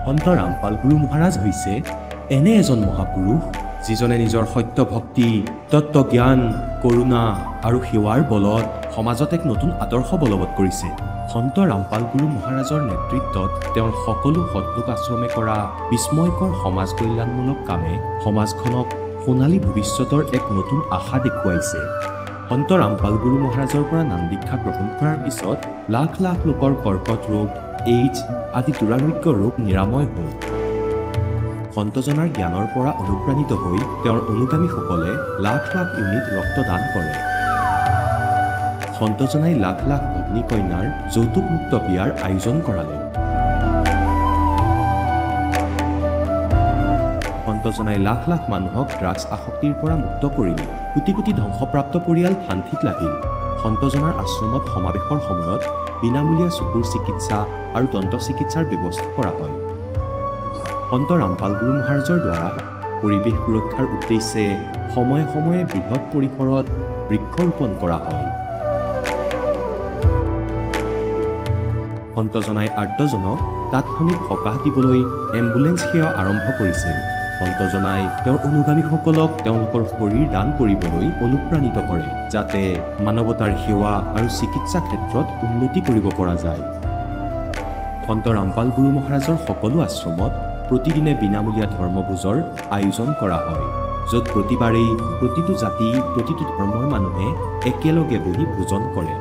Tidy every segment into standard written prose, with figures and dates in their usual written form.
সন্ত ৰামপাল গুৰু মহাৰাজ হৈছে এনে এজন মহাপুৰুষ যিজনে নিজৰ সত্য ভক্তি, তত্ত্বজ্ঞান, কৰোণা আৰু সেৱাৰ বলত সমাজত এক নতুন আদৰ্শ বলবৎ কৰিছে। সন্ত ৰামপাল গুৰু মহাৰাজৰ নেতৃত্বত তেওঁৰ সকলো সৎলোক আশ্ৰমে কৰা বিস্ময়কৰ সমাজ কল্যাণমূলক কামে সমাজখনক সোণালী ভৱিষ্যতৰ এক নতুন আশা দেখুৱাইছে। সন্ত ৰামপাল গুৰু মহাৰাজৰ পৰা নাম দীক্ষা গ্ৰহণ কৰাৰ পিছত লাখ লাখ লোকৰ কৰ্কট ৰোগ, এইডছ আদি দুৰাৰোগ্য ৰোগ নিৰাময় হ'ল। সন্তজনাৰ জ্ঞানৰ পৰা অনুপ্ৰাণিত হৈ তেওঁৰ অনুগামীসকলে লাখ লাখ ইউনিট ৰক্তদান কৰে। সন্তজনাই লাখ লাখ ভগ্নী কন্যাৰ যৌতুকমুক্ত বিয়াৰ আয়োজন কৰালে। সন্তজনাই লাখ লাখ মানুহক ড্ৰাগছ আসক্তিৰ পৰা মুক্ত কৰিলে। কোটি কোটি ধ্বংসপ্ৰাপ্ত পৰিয়াল শান্তিত লাগিল। সন্তজনাৰ আশ্ৰমত সমাৱেশৰ সময়ত বিনামূলীয়া চকুৰ চিকিৎসা আৰু দন্ত চিকিৎসাৰ ব্যৱস্থা কৰা হয়। সন্ত ৰামপাল গুৰু মহাৰাজৰ দ্বাৰা পৰিৱেশ সুৰক্ষাৰ উদ্দেশ্যে সময়ে সময়ে বৃহৎ পৰিসৰত বৃক্ষৰোপণ কৰা হয়। সন্তজনাই আৰ্তজনক তাৎক্ষণিক সকাহ দিবলৈ এম্বুলেন্স সেৱা আৰম্ভ কৰিছিল। সন্তজনাই তেওঁৰ অনুগামীসকলক তেওঁলোকৰ শৰীৰ দান কৰিবলৈ অনুপ্ৰাণিত কৰে, যাতে মানৱতাৰ সেৱা আৰু চিকিৎসা ক্ষেত্ৰত উন্নতি কৰিব পৰা যায়। সন্ত ৰামপাল গুৰু মহাৰাজৰ সকলো আশ্ৰমত প্ৰতিদিনে বিনামূলীয়া ধৰ্মভোজৰ আয়োজন কৰা হয়, য'ত প্ৰতিবাৰেই প্ৰতিটো জাতি, প্ৰতিটো ধৰ্মৰ মানুহে একেলগে বহি ভোজন কৰে।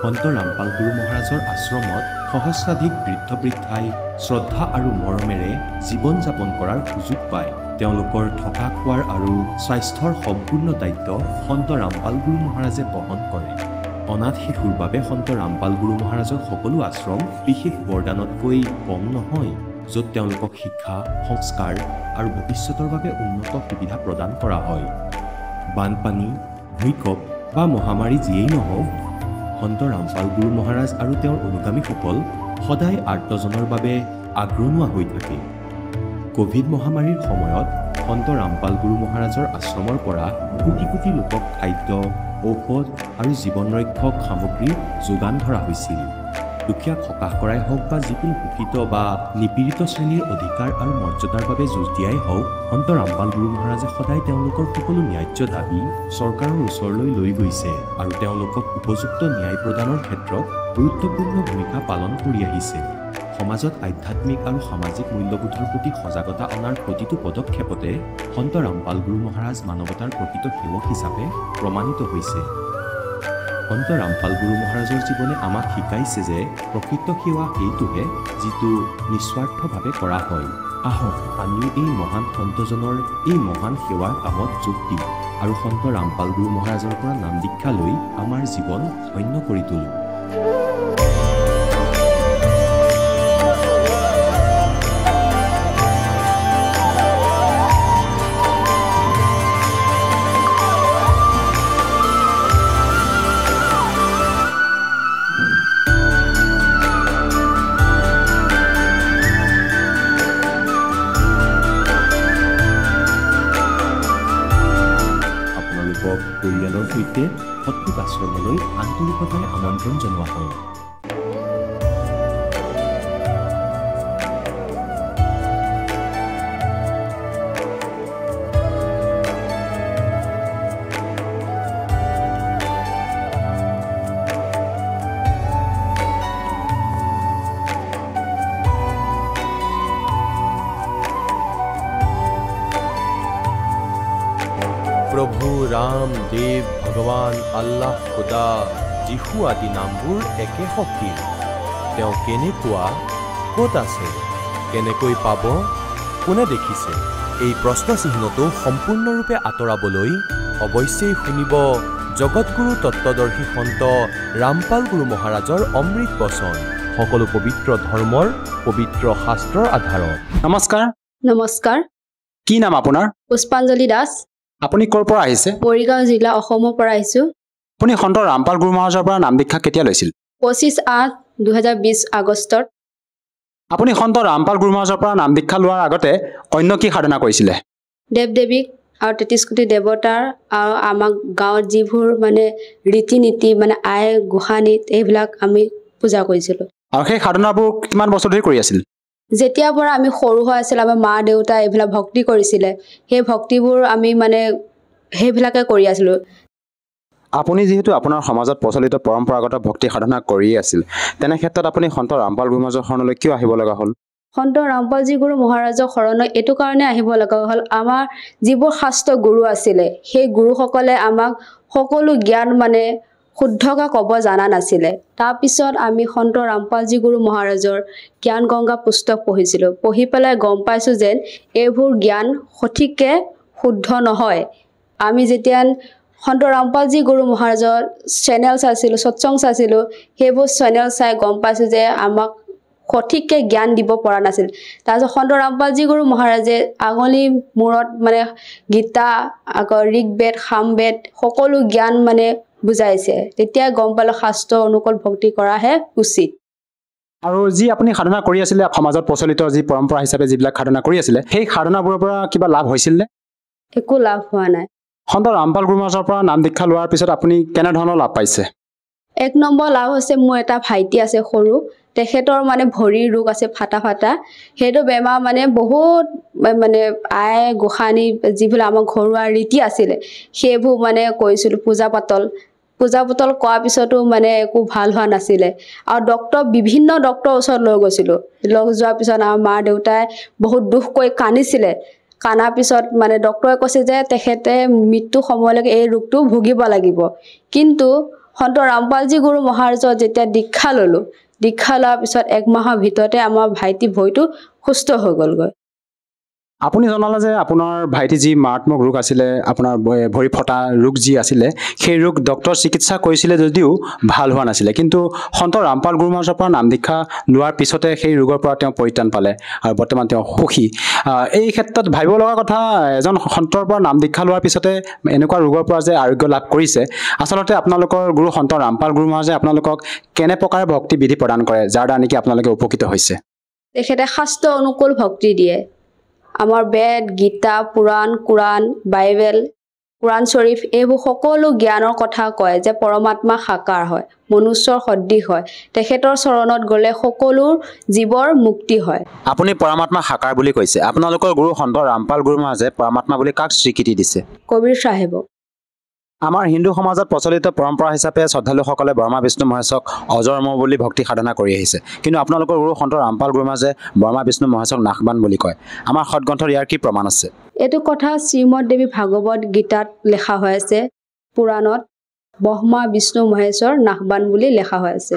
সন্ত ৰামপাল গুৰু মহাৰাজৰ আশ্ৰমত সহস্ৰাধিক বৃদ্ধ বৃদ্ধাই শ্ৰদ্ধা আৰু মৰমেৰে জীৱন যাপন কৰাৰ সুযোগ পায়। তেওঁলোকৰ থকা খোৱাৰ আৰু স্বাস্থ্যৰ সম্পূৰ্ণ দায়িত্ব সন্ত ৰামপাল গুৰু মহাৰাজে বহন কৰে। অনাথ শিশুৰ বাবে সন্ত ৰামপাল গুৰু মহাৰাজৰ সকলো আশ্ৰম বিশেষ বৰদানতকৈ কম নহয়, য'ত তেওঁলোকক শিক্ষা, সংস্কাৰ আৰু ভৱিষ্যতৰ বাবে উন্নত সুবিধা প্ৰদান কৰা হয়। বানপানী, ভূমিকম্প বা মহামাৰী যিয়েই নহওক, সন্ত ৰামপাল গুৰু মহাৰাজ আৰু তেওঁৰ অনুগামীসকল সদায় আৰ্তজনৰ বাবে আগৰণুৱা হৈ থাকে। কোভিড মহামাৰীৰ সময়ত সন্ত ৰামপাল গুৰু মহাৰাজৰ আশ্ৰমৰ পৰা কোটি কোটি লোকক খাদ্য, ঔষধ আৰু জীৱন ৰক্ষক সামগ্ৰী যোগান ধৰা হৈছিল। দুখীয়াক সকাহ কৰাই হওক বা যিকোনো শোষিত বা নিপীড়িত শ্ৰেণীৰ অধিকাৰ আৰু মৰ্যাদাৰ বাবে যুঁজ দিয়াই হওক, সন্ত ৰামপাল গুৰু মহাৰাজে সদায় তেওঁলোকৰ সকলো ন্যায্য দাবী চৰকাৰৰ ওচৰলৈ লৈ গৈছে আৰু তেওঁলোকক উপযুক্ত ন্যায় প্ৰদানৰ ক্ষেত্ৰত গুৰুত্বপূৰ্ণ ভূমিকা পালন কৰি আহিছে। সমাজত আধ্যাত্মিক আৰু সামাজিক মূল্যবোধৰ প্ৰতি সজাগতা অনাৰ প্ৰতিটো পদক্ষেপতে সন্ত ৰামপাল গুৰু মহাৰাজ মানৱতাৰ প্ৰকৃত সেৱক হিচাপে প্ৰমাণিত হৈছে। সন্ত ৰামপাল গুৰু মহাৰাজৰ জীৱনে আমাক শিকাইছে যে প্ৰকৃত সেৱা সেইটোহে যিটো নিস্বাৰ্থভাৱে কৰা হয়। আহক আমিও এই মহান সন্তজনৰ এই মহান সেৱাৰ কামত যোগ দিওঁ আৰু সন্ত ৰামপাল গুৰু মহাৰাজৰ পৰা নাম দীক্ষা লৈ আমাৰ জীৱন ধন্য কৰি তোলোঁ। পৰিয়ালৰ সৈতে সৎলোক আশ্ৰমলৈ আন্তৰিকতাৰে আমন্ত্ৰণ জনোৱা হয়। প্ৰভু ৰাম, দেৱ, ভগৱান, আল্লাহ, খুদা, যীশু আদি নামবোৰ একে শক্তিৰ। তেওঁ কেনেকুৱা, ক'ত আছে, কেনেকৈ পাব, কোনে দেখিছে, এই প্ৰশ্নচিহ্নটো সম্পূৰ্ণৰূপে আঁতৰাবলৈ অৱশ্যেই শুনিব জগতগুৰু তত্ত্বদৰ্শী সন্ত ৰামপাল গুৰু মহাৰাজৰ অমৃত বচন, সকলো পবিত্ৰ ধৰ্মৰ পবিত্ৰ শাস্ত্ৰৰ আধাৰত। নমস্কাৰ। নমস্কাৰ। কি নাম আপোনাৰ? পুষ্পাঞ্জলি দাস। আপুনি ক'ৰ পৰা আহিছে? মৰিগাঁও জিলা, অসমৰ পৰা আহিছোঁ। আপুনি সন্ত ৰামপাল গুৰু মহাৰাজৰ পৰা নাম দীক্ষা কেতিয়া লৈছিল? 25/8/2020 আগষ্টত। আপুনি সন্ত ৰামপাল গুৰু মহাৰাজৰ পৰা নাম দীক্ষা লোৱাৰ আগতে অন্য কি সাধনা কৰিছিলে? দেৱ দেৱীক আৰু 33 কোটি দেৱতাৰ আৰু আমাক গাঁৱত যিবোৰ মানে ৰীতি নীতি মানে আই গোসানীত এইবিলাক আমি পূজা কৰিছিলোঁ। আৰু সেই সাধনাবোৰ কিমান বছৰ ধৰি কৰি আছিল? যেতিয়াৰ পৰা আমি সৰু হৈ আছিল আমাৰ মা দেউতা এইবিলাক ভক্তি কৰিছিলে, সেই ভক্তিবোৰ আমি মানে সেইবিলাকে কৰি আছিলোঁ। আপুনি যিহেতু আপোনাৰ সমাজত প্ৰচলিত পৰম্পৰাগত ভক্তি সাধনা কৰি আছিল, তেনে ক্ষেত্ৰত আপুনি সন্ত ৰামপাল গুৰু মহাৰাজৰ শৰণলৈ কিয় আহিব লগা হ'ল? সন্ত ৰামপালজী গুৰু মহাৰাজৰ শৰণত এইটো কাৰণে আহিব লগা হ'ল, আমাৰ যিবোৰ শাস্ত্ৰ গুৰু আছিলে সেই গুৰুসকলে আমাক সকলো জ্ঞান মানে শুদ্ধকৈ ক'ব জনা নাছিলে। তাৰপিছত আমি সন্ত ৰামপালজী গুৰু মহাৰাজৰ জ্ঞান গংগা পুস্তক পঢ়িছিলোঁ। পঢ়ি পেলাই গম পাইছোঁ যেন এইবোৰ জ্ঞান সঠিককৈ শুদ্ধ নহয়। আমি যেতিয়া সন্ত ৰামপালজী গুৰু মহাৰাজৰ চেনেল চাইছিলোঁ, সৎসং চাইছিলোঁ, সেইবোৰ চেনেল চাই গম পাইছোঁ যে আমাক সঠিককৈ জ্ঞান দিব পৰা নাছিল। তাৰপিছত সন্ত ৰামপালজী গুৰু মহাৰাজে আঙুলি মূৰত মানে গীতা, আকৌ ঋগবেদ, সামবেদ সকলো জ্ঞান মানে বুজাইছে। তেতিয়া গম পালোঁ শাস্ত্ৰ অনুকূল ভক্তি কৰাহে উচিত। আৰু যি আপুনি সাধনা কৰি আছিলে, সমাজত প্ৰচলিত যি পৰম্পৰা হিচাপে যিবিলাক সাধনা কৰি আছিলে, সেই সাধনাবোৰৰ পৰা কিবা লাভ হৈছিল নে? একো লাভ হোৱা নাই। সন্ত ৰামপাল গুৰু মহাৰাজৰ পৰা নাম দীক্ষা লোৱাৰ পিছত আপুনি কেনেধৰণৰ লাভ পাইছে? 1 নম্বৰ লাভ হৈছে মোৰ এটা ভাইটি আছে সৰু, তেখেতৰ মানে ভৰিৰ ৰোগ আছে ফাটা। সেইটো বেমাৰ মানে বহুত মানে আই গোসানী যিবিলাক আমাৰ ঘৰুৱা ৰীতি আছিলে সেইবোৰ মানে কৰিছিলোঁ। পূজা পাতল কৰাৰ পিছতো মানে একো ভাল হোৱা নাছিলে। আৰু বিভিন্ন ডক্টৰৰ ওচৰত লৈ গৈছিলোঁ। লৈ যোৱাৰ পিছত আমাৰ মা দেউতাই বহুত দুখ কৰি কান্দিছিলে। কানাৰ পিছত মানে ডক্টৰে কৈছে যে তেখেতে মৃত্যু সময়লৈকে এই ৰোগটো ভুগিব লাগিব। কিন্তু সন্ত ৰামপালজী গুৰু মহাৰাজৰ যেতিয়া দীক্ষা ল'লোঁ, দীক্ষা লোৱাৰ পিছত 1 মাহৰ ভিতৰতে আমাৰ ভাইটি ভৰিটো সুস্থ হৈ গ'লগৈ। আপুনি জনালে যে আপোনাৰ ভাইটি যি মাৰাত্মক ৰোগ আছিলে, আপোনাৰ ভৰি ফটা ৰোগ যি আছিলে, সেই ৰোগ ডক্টৰ চিকিৎসা কৰিছিলে যদিও ভাল হোৱা নাছিলে। কিন্তু সন্ত ৰামপাল গুৰু মহাৰাজৰ পৰা নাম দীক্ষা লোৱাৰ পিছতে সেই ৰোগৰ পৰা তেওঁ পৰিত্ৰাণ পালে আৰু বৰ্তমান তেওঁ সুখী। এই ক্ষেত্ৰত ভাবিব লগা কথা, এজন সন্তৰ পৰা নাম দীক্ষা লোৱাৰ পিছতে এনেকুৱা ৰোগৰ পৰা যে আৰোগ্য লাভ কৰিছে, আচলতে আপোনালোকৰ গুৰু সন্ত ৰামপাল গুৰু মহাৰাজে আপোনালোকক কেনে প্ৰকাৰে ভক্তি বিধি প্ৰদান কৰে যাৰ দ্বাৰা নেকি আপোনালোকে উপকৃত হৈছে? তেখেতে শাস্ত্ৰ অনুকূল ভক্তি দিয়ে। আমাৰ বেদ, গীতা, পুৰাণ, কোৰাণ, বাইবেল, কোৰাণ শ্বৰীফ এইবোৰ সকলো জ্ঞানৰ কথা কয় যে পৰমাত্মা সাকাৰ হয়, মনুষ্যৰ সদৃশ হয়। তেখেতৰ চৰণত গ'লে সকলো জীৱৰ মুক্তি হয়। আপুনি পৰমাত্মা সাকাৰ বুলি কৈছে, আপোনালোকৰ গুৰু সন্ত ৰামপাল গুৰু মহাৰাজে পৰমাত্মা বুলি কাক স্বীকৃতি দিছে? কবিৰ চাহেবক। আমাৰ হিন্দু সমাজত প্ৰচলিত পৰম্পৰা হিচাপে শ্ৰদ্ধালুসকলে ব্ৰহ্মা বিষ্ণু মহেশক অজৰ অমৰ বুলি ভক্তি সাধনা কৰি আহিছে। কিন্তু আপোনালোকৰ গুৰু সন্ত ৰামপাল গুৰু মহাৰাজে ব্ৰহ্মা বিষ্ণু মহেশক নাশবান বুলি কয়। আমাৰ সৎগ্ৰন্থত ইয়াৰ কি প্ৰমাণ আছে? এইটো কথা শ্ৰীমদ দেৱী ভাগৱত গীতাত লেখা হৈ আছে। পুৰাণত ব্ৰহ্মা বিষ্ণু মহেশৰ নাশবান বুলি লেখা হৈ আছে।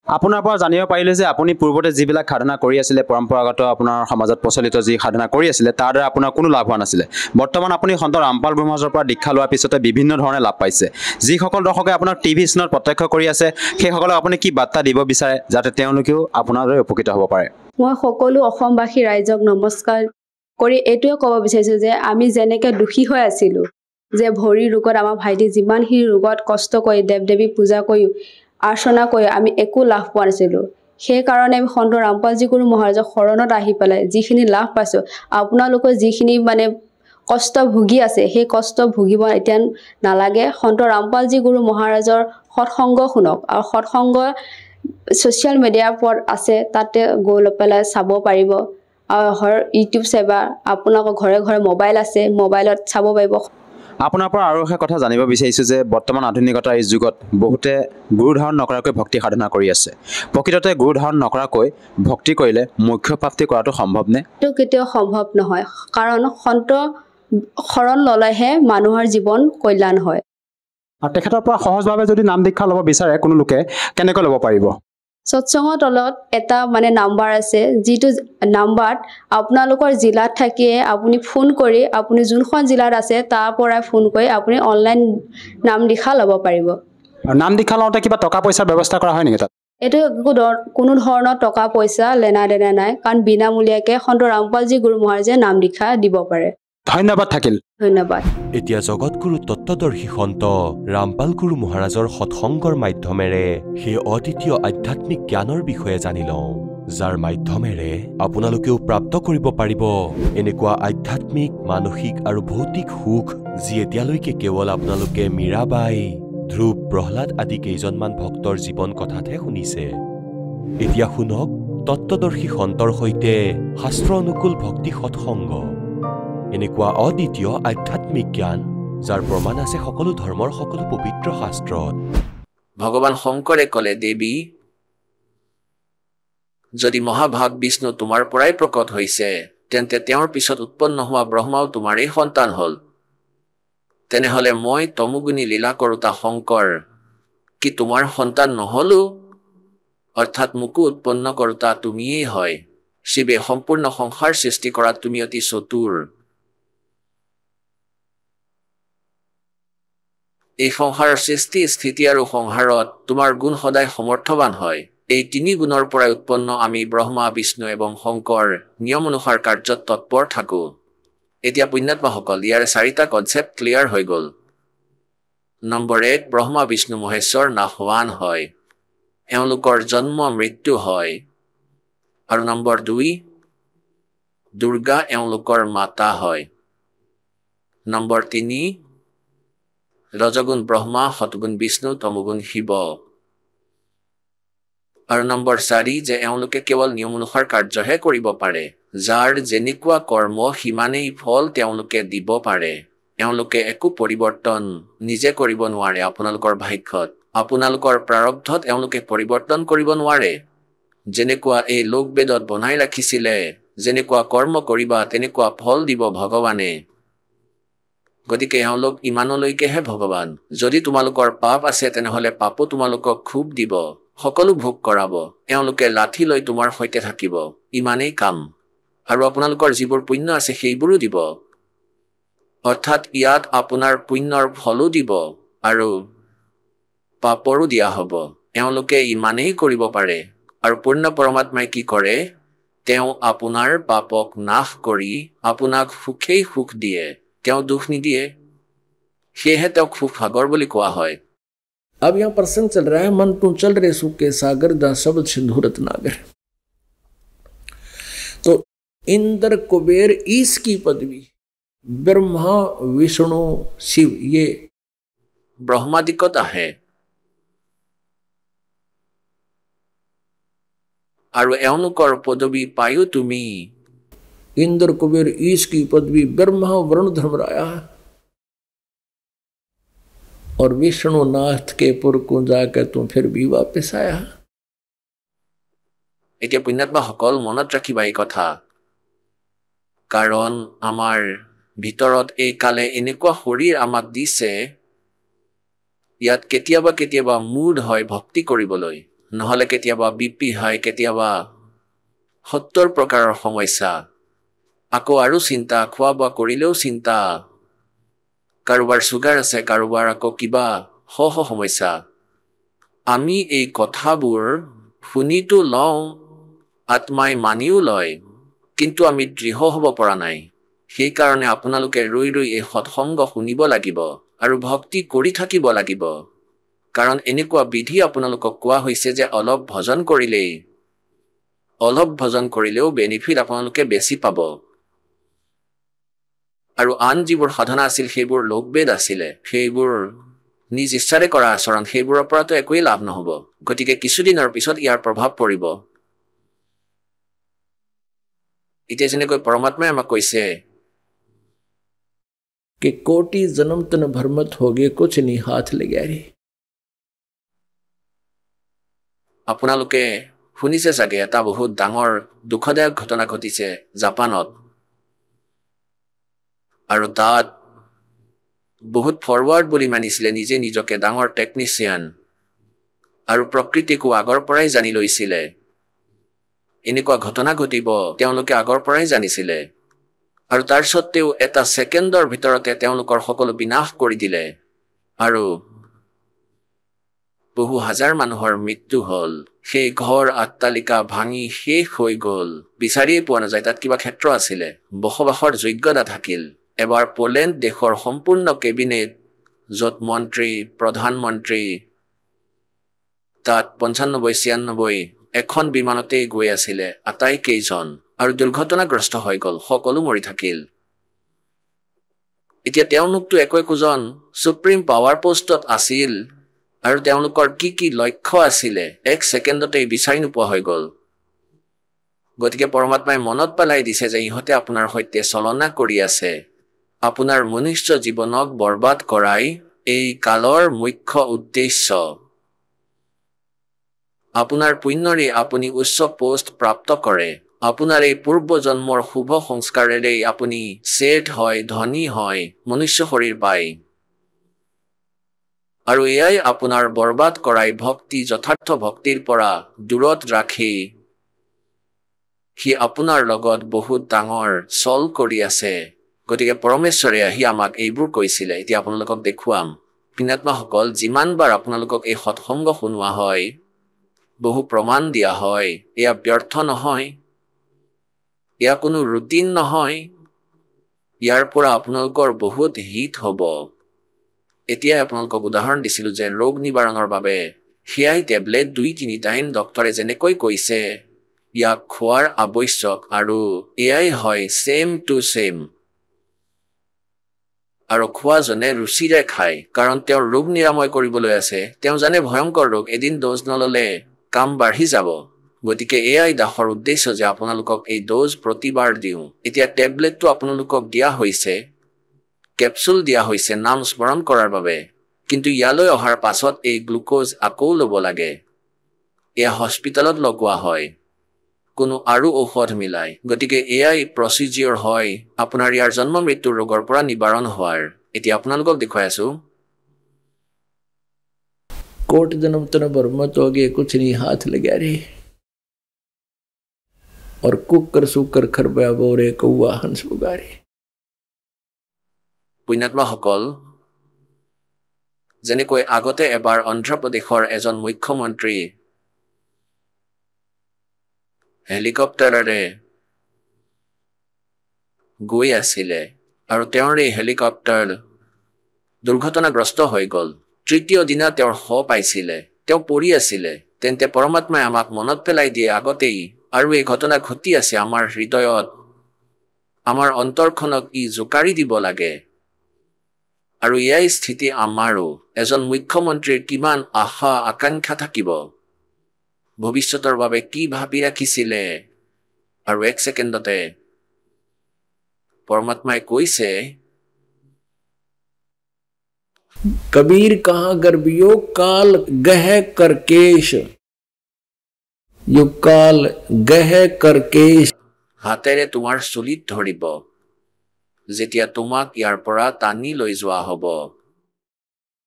আপোনাৰ পৰা জানিব পাৰিলোঁ যে আপুনি পূৰ্বতে যিবিলাক সাধনা কৰি আছিলে, পৰম্পৰাগত আপোনাৰ সমাজত প্ৰচলিত যি সাধনা কৰি আছিলে, তাৰ দ্বাৰা আপোনাৰ কোনো লাভ হোৱা নাছিলে। বৰ্তমান আপুনি সন্ত ৰামপাল গুৰু মহাৰাজৰ পৰা দীক্ষা লোৱাৰ পিছতে বিভিন্ন ধৰণে লাভ পাইছে। যিসকল দৰ্শকে আপোনাক টিভি স্ক্ৰীণত প্ৰত্যক্ষ কৰি আছে, সেইসকলক আপুনি কি বাৰ্তা দিব বিচাৰে যাতে তেওঁলোকেও আপোনাৰ দৰে উপকৃত হ'ব পাৰে? মই সকলো অসমবাসী ৰাইজক নমস্কাৰ কৰি এইটোৱে ক'ব বিচাৰিছোঁ যে আমি যেনেকৈ দুখী হৈ আছিলোঁ, যে ভৰিৰ ৰোগত আমাৰ ভাইটি যিমানখিনি ৰোগত কষ্ট কৰি দেৱ দেৱীক পূজা কৰি আৰ্চনা কৰি আমি একো লাভ পোৱা নাছিলোঁ। সেইকাৰণে আমি সন্ত ৰামপালজী গুৰু মহাৰাজৰ শৰণত আহি পেলাই যিখিনি লাভ পাইছোঁ, আপোনালোকে যিখিনি মানে কষ্ট ভুগি আছে সেই কষ্ট ভুগিব এতিয়া নালাগে। সন্ত ৰামপালজী গুৰু মহাৰাজৰ সৎসংগ শুনক। আৰু সৎসংগ ছ'চিয়েল মিডিয়াৰ ওপৰত আছে, তাতে গৈ লৈ পেলাই চাব পাৰিব। আৰু ইউটিউব সেৱা আপোনালোকৰ ঘৰে ঘৰে মোবাইল আছে, মোবাইলত চাব পাৰিব। আপোনাৰ পৰা আৰু এটা কথা জানিব বিচাৰিছোঁ যে বৰ্তমান আধুনিকতাৰ এই যুগত বহুতে গুৰু ধাৰণ নকৰাকৈ ভক্তি সাধনা কৰি আছে। প্ৰকৃততে গুৰু ধাৰণ নকৰাকৈ ভক্তি কৰিলে মোক্ষ প্ৰাপ্তি কৰাটো সম্ভৱনে? এইটো কেতিয়াও সম্ভৱ নহয়, কাৰণ সন্ত শৰণ ল'লেহে মানুহৰ জীৱন কল্যাণ হয়। আৰু তেখেতৰ পৰা সহজভাৱে যদি নাম দীক্ষা ল'ব বিচাৰে কোনো লোকে, কেনেকৈ ল'ব পাৰিব? সৎসংগৰ তলত এটা মানে নাম্বাৰ আছে, যিটো নাম্বাৰত আপোনালোকৰ জিলাত থাকিয়ে আপুনি ফোন কৰি আপুনি যোনখন জিলাত আছে তাৰ পৰাই ফোন কৰি আপুনি অনলাইন নাম দীক্ষা ল'ব পাৰিব। আৰু নাম দীক্ষা লওঁতে কিবা টকা পইচাৰ ব্যৱস্থা কৰা হয় নেকি তাত? এইটো কোনো ধৰণৰ টকা পইচা লেনা দেনা নাই, কাৰণ বিনামূলীয়াকৈ সন্ত ৰামপালজী গুৰু মহাৰাজে নাম দীক্ষা দিব পাৰে। ধন্যবাদ থাকিল। ধন্যবাদ। এতিয়া জগতগুৰু তত্ত্বদৰ্শী সন্ত ৰামপাল গুৰু মহাৰাজৰ সৎসংগৰ মাধ্যমেৰে সেই অদ্বিতীয় আধ্যাত্মিক জ্ঞানৰ বিষয়ে জানি লওঁ। যাৰ মাধ্যমেৰে আপোনালোকেও প্ৰাপ্ত কৰিব পাৰিব এনেকুৱা আধ্যাত্মিক, মানসিক আৰু ভৌতিক সুখ যি এতিয়ালৈকে কেৱল আপোনালোকে মীৰাবাই, ধ্ৰুৱ, প্ৰহ্লাদ আদি কেইজনমান ভক্তৰ জীৱন কথাতহে শুনিছে। এতিয়া শুনক তত্ত্বদৰ্শী সন্তৰ সৈতে শাস্ত্ৰ অনুকূল ভক্তি সৎসংগ, এনেকুৱা অদ্বিতীয় আধ্যাত্মিক জ্ঞান যাৰ প্ৰমাণ আছে সকলো ধৰ্মৰ সকলো পবিত্ৰ শাস্ত্ৰত। ভগৱান শংকৰে ক'লে, দেৱী, যদি মহাভাগ বিষ্ণু তোমাৰ পৰাই প্ৰকট হৈছে, তেন্তে তেওঁৰ পিছত উৎপন্ন হোৱা ব্ৰহ্মাও তোমাৰেই সন্তান হ'ল। তেনেহলে মই তমোগুণী লীলা কৰোতা শংকৰ কি তোমাৰ সন্তান নহলো? অৰ্থাৎ মোকো উৎপন্ন কৰোতা তুমিয়েই হয়। শিৱে সম্পূৰ্ণ সংসাৰ সৃষ্টি কৰাত তুমি অতি চতুৰ। এই সংসাৰৰ সৃষ্টি, স্থিতি আৰু সংহাৰত তোমাৰ গুণ সদায় সমৰ্থৱান হয়। এই তিনি গুণৰ পৰাই উৎপন্ন আমি ব্ৰহ্মা, বিষ্ণু এবং শংকৰ নিয়ম অনুসাৰ কাৰ্যত তৎপৰ থাকো। এতিয়া পুণ্যাত্মাসকল, ইয়াৰে 4টা কনচেপ্ট ক্লিয়াৰ হৈ গ'ল। নম্বৰ 1, ব্ৰহ্মা, বিষ্ণু, মহেশ্বৰ নাশৱান হয়, এওঁলোকৰ জন্ম মৃত্যু হয়। আৰু নম্বৰ 2, দুৰ্গা এওঁলোকৰ মাতা হয়। নম্বৰ 3, ৰজগুণ ব্ৰহ্মা, সতগুণ বিষ্ণু, তমগুণ শিৱ। আৰু নম্বৰ 4, যে এওঁলোকে কেৱল নিয়ম অনুসাৰ কাৰ্যহে কৰিব পাৰে। যাৰ যেনেকুৱা কৰ্ম সিমানেই ফল তেওঁলোকে দিব পাৰে। এওঁলোকে একো পৰিৱৰ্তন নিজে কৰিব নোৱাৰে। আপোনালোকৰ ভাগ্যত, আপোনালোকৰ প্ৰাৰব্ধত এওঁলোকে পৰিৱৰ্তন কৰিব নোৱাৰে। যেনেকুৱা এই লোকবেদত বনাই ৰাখিছিলে, যেনেকুৱা কৰ্ম কৰিবা তেনেকুৱা ফল দিব ভগৱানে। গতিকে এওঁলোক ইমানলৈকেহে ভগৱান। যদি তোমালোকৰ পাপ আছে তেনেহলে পাপো তোমালোকক খুব দিব, সকলো ভোগ কৰাব। এওঁলোকে লাঠি লৈ তোমাৰ সৈতে থাকিব, ইমানেই কাম। আৰু আপোনালোকৰ যিবোৰ পুণ্য আছে সেইবোৰো দিব। অৰ্থাৎ ইয়াত আপোনাৰ পুণ্যৰ ফলো দিব আৰু পাপৰো দিয়া হ'ব। এওঁলোকে ইমানেই কৰিব পাৰে। আৰু পূৰ্ণ পৰমাত্মাই কি কৰে? তেওঁ আপোনাৰ পাপক নাশ কৰি আপোনাক সুখেই সুখ দিয়ে, তেওঁ দুখ নিদিয়ে। সেয়েহে তেওঁক সুখ সাগৰ বুলি কোৱা হয়। अब यहाँ प्रसंग चल रहा है, मन तू चल रे सुख के सागर, दा शब्द सिंधु रत्नागर। तो इंद्र, कुबेर, ईश की पदवी, ब्रह्मा, विष्णु, शिव, ये ব্ৰহ্মাদিকত আহে। আৰু এওঁলোকৰ পদবী পায়ো তুমি। इंद्र, कुबेर, ईश की पदवी ब्रह्मा, वरुण, धर्मराया और विष्णुनाथ के पुर को जाकर तुम फिर भी वापस आया। এতিয়া পুণ্যাত্মাসকল মনত ৰাখিবা এই কথা, কাৰণ আমাৰ ভিতৰত এই কালে এনেকুৱা শৰীৰ আমাক দিছে, ইয়াত কেতিয়াবা কেতিয়াবা মুড হয় ভক্তি কৰিবলৈ, নহলে কেতিয়াবা বিপি হয়, কেতিয়াবা 70 প্ৰকাৰৰ সমস্যা, আকৌ আৰু চিন্তা, খোৱা বোৱা কৰিলেও চিন্তা, কাৰোবাৰ চুগাৰ আছে, কাৰোবাৰ আকৌ কিবা সমস্যা। আমি এই কথাবোৰ শুনিতো লওঁ, আত্মাই মানিও লয়, কিন্তু আমি দৃঢ় হ'ব পৰা নাই। সেইকাৰণে আপোনালোকে ৰৈ ৰৈ এই সৎসংগ শুনিব লাগিব আৰু ভক্তি কৰি থাকিব লাগিব। কাৰণ এনেকুৱা বিধি আপোনালোকক কোৱা হৈছে যে অলপ ভজন কৰিলেও বেনিফিট আপোনালোকে বেছি পাব। আৰু আন যিবোৰ সাধনা আছিল সেইবোৰ লোকবেদ আছিলে, সেইবোৰ নিজ ইচ্ছাৰে কৰা আচৰণ, সেইবোৰৰ পৰাতো একোৱেই লাভ নহ'ব। গতিকে কিছুদিনৰ পিছত ইয়াৰ প্ৰভাৱ পৰিব। এতিয়া যেনেকৈ পৰমাত্মাই আমাক কৈছে कि कोटि जन्म तन भरमत हो गए कुछ नहीं हाथ लगे रे। আপোনালোকে শুনিছে চাগে এটা বহুত ডাঙৰ দুখদায়ক ঘটনা ঘটিছে জাপানত। আৰু তাত বহুত ফৰৱাৰ্ড বুলি মানিছিলে নিজে নিজকে, ডাঙৰ টেকনিচিয়ান, আৰু প্ৰকৃতিকো আগৰ পৰাই জানি লৈছিলে। এনেকুৱা ঘটনা ঘটিব তেওঁলোকে আগৰ পৰাই জানিছিলে। আৰু তাৰ সত্ত্বেও এটা ছেকেণ্ডৰ ভিতৰতে তেওঁলোকৰ সকলো বিনাশ কৰি দিলে আৰু বহু হাজাৰ মানুহৰ মৃত্যু হ'ল। সেই ঘৰ অট্টালিকা ভাঙি শেষ হৈ গ'ল, বিচাৰিয়ে পোৱা নাযায়। তাত কিবা ক্ষেত্ৰ আছিলে, বসবাসৰ যোগ্যতা থাকিল। এবাৰ পোলেণ্ড দেশৰ সম্পূৰ্ণ কেবিনেট, য'ত মন্ত্ৰী, প্ৰধানমন্ত্ৰী, তাত 95-96 এখন বিমানতে গৈ আছিলে আটাইকেইজন আৰু দুৰ্ঘটনাগ্ৰস্ত হৈ গ'ল সকলো মৰি থাকিল এতিয়া তেওঁলোকটো একোজন সুপ্ৰিম পাৱাৰ পোষ্টত আছিল আৰু তেওঁলোকৰ কি লক্ষ্য আছিলে এক ছেকেণ্ডতে বিচাৰি নোপোৱা হৈ গ'ল গতিকে পৰমাত্মাই মনত পেলাই দিছে যে ইহঁতে আপোনাৰ সৈতে চলনা কৰি আছে আপোনাৰ মনুষ্য জীৱনক বৰবাদ কৰাই এই কালৰ মুখ্য উদ্দেশ্য আপোনাৰ পুণ্যৰে আপুনি উচ্চ পোষ্ট প্ৰাপ্ত কৰে আপোনাৰ এই পূৰ্ব জন্মৰ শুভ সংস্কাৰেৰে আপুনি সেট হয় ধনী হয় মনুষ্য শৰীৰ পায় আৰু এয়াই আপোনাৰ বৰবাদ কৰাই ভক্তি যথাৰ্থ ভক্তিৰ পৰা দূৰত ৰাখি সি আপোনাৰ লগত বহুত ডাঙৰ চল কৰি আছে গতিকে পৰমেশ্বৰে আহি আমাক এইবোৰ কৈছিলে এতিয়া আপোনালোকক দেখুৱাম পিনাত্মাসকল যিমানবাৰ আপোনালোকক এই সৎসংগ শুনোৱা হয় বহু প্ৰমাণ দিয়া হয় এয়া ব্যৰ্থ নহয় এয়া কোনো ৰুটিন নহয় ইয়াৰ পৰা আপোনালোকৰ বহুত হিত হ'ব এতিয়া আপোনালোকক উদাহৰণ দিছিলো যে ৰোগ নিবাৰণৰ বাবে সেয়াই টেবলেট 2-3 টাইম ডক্টৰে যেনেকৈ কৈছে ইয়াক খোৱাৰ আৱশ্যক আৰু এয়াই হয় সেম টু সেম আৰু খোৱাজনে ৰুচিৰে খায় কাৰণ তেওঁৰ ৰোগ নিৰাময় কৰিবলৈ আছে তেওঁ জানে ভয়ংকৰ ৰোগ এদিন ড'জ নললে কাম বাঢ়ি যাব গতিকে এয়াই দাসৰ উদ্দেশ্য যে আপোনালোকক এই ড'জ প্ৰতিবাৰ দিওঁ এতিয়া টেবলেটটো আপোনালোকক দিয়া হৈছে কেপচুল দিয়া হৈছে নাম স্মৰণ কৰাৰ বাবে কিন্তু ইয়ালৈ অহাৰ পাছত এই গ্লুকোজ আকৌ ল'ব লাগে এয়া হস্পিটেলত লগোৱা হয় কোনো আৰু ঔষধ মিলাই গতিকে এয়াই প্ৰচিডিউৰ হয় আপোনাৰ ইয়াৰ জন্ম মৃত্যুৰ ৰোগৰ পৰা নিবাৰণ হোৱাৰ এতিয়া আপোনালোকক দেখুৱাই আছো कोट जन्म तन बर्मा तो आगे कुछ नहीं हाथ लगा रे और कुकर सुकर खरबा बोरे कौआ हंस बुगारे পুণ্যাত্মাসকল যেনেকৈ আগতে এবাৰ অন্ধ্ৰপ্ৰদেশৰ এজন মুখ্যমন্ত্ৰী হেলিকপ্টাৰেৰে গৈ আছিলে আৰু তেওঁৰ এই হেলিকপ্টাৰ দুৰ্ঘটনাগ্ৰস্ত হৈ গ'ল তৃতীয় দিনা তেওঁৰ পাইছিলে তেওঁ পৰি আছিলে তেন্তে পৰমাত্মাই আমাক মনত পেলাই দিয়ে আগতেই আৰু এই ঘটনা ঘটি আছে আমাৰ হৃদয়ত আমাৰ অন্তৰখনক ই জোকাৰি দিব লাগে আৰু এই স্থিতি আমাৰো এজন মুখ্যমন্ত্ৰীৰ কিমান আশা আকাংক্ষা থাকিব ভৱিষ্যতৰ বাবে কি ভাবি ৰাখিছিলে আৰু এক ছেকেণ্ডতে পৰমাত্মাই কৈছে कबीर कहाँ गर्भियो काल गह करकेश यो काल गह करकेश হাতেৰে তোমাৰ চুলিত ধৰিব যেতিয়া তোমাক ইয়াৰ পৰা টানি লৈ যোৱা হ'ব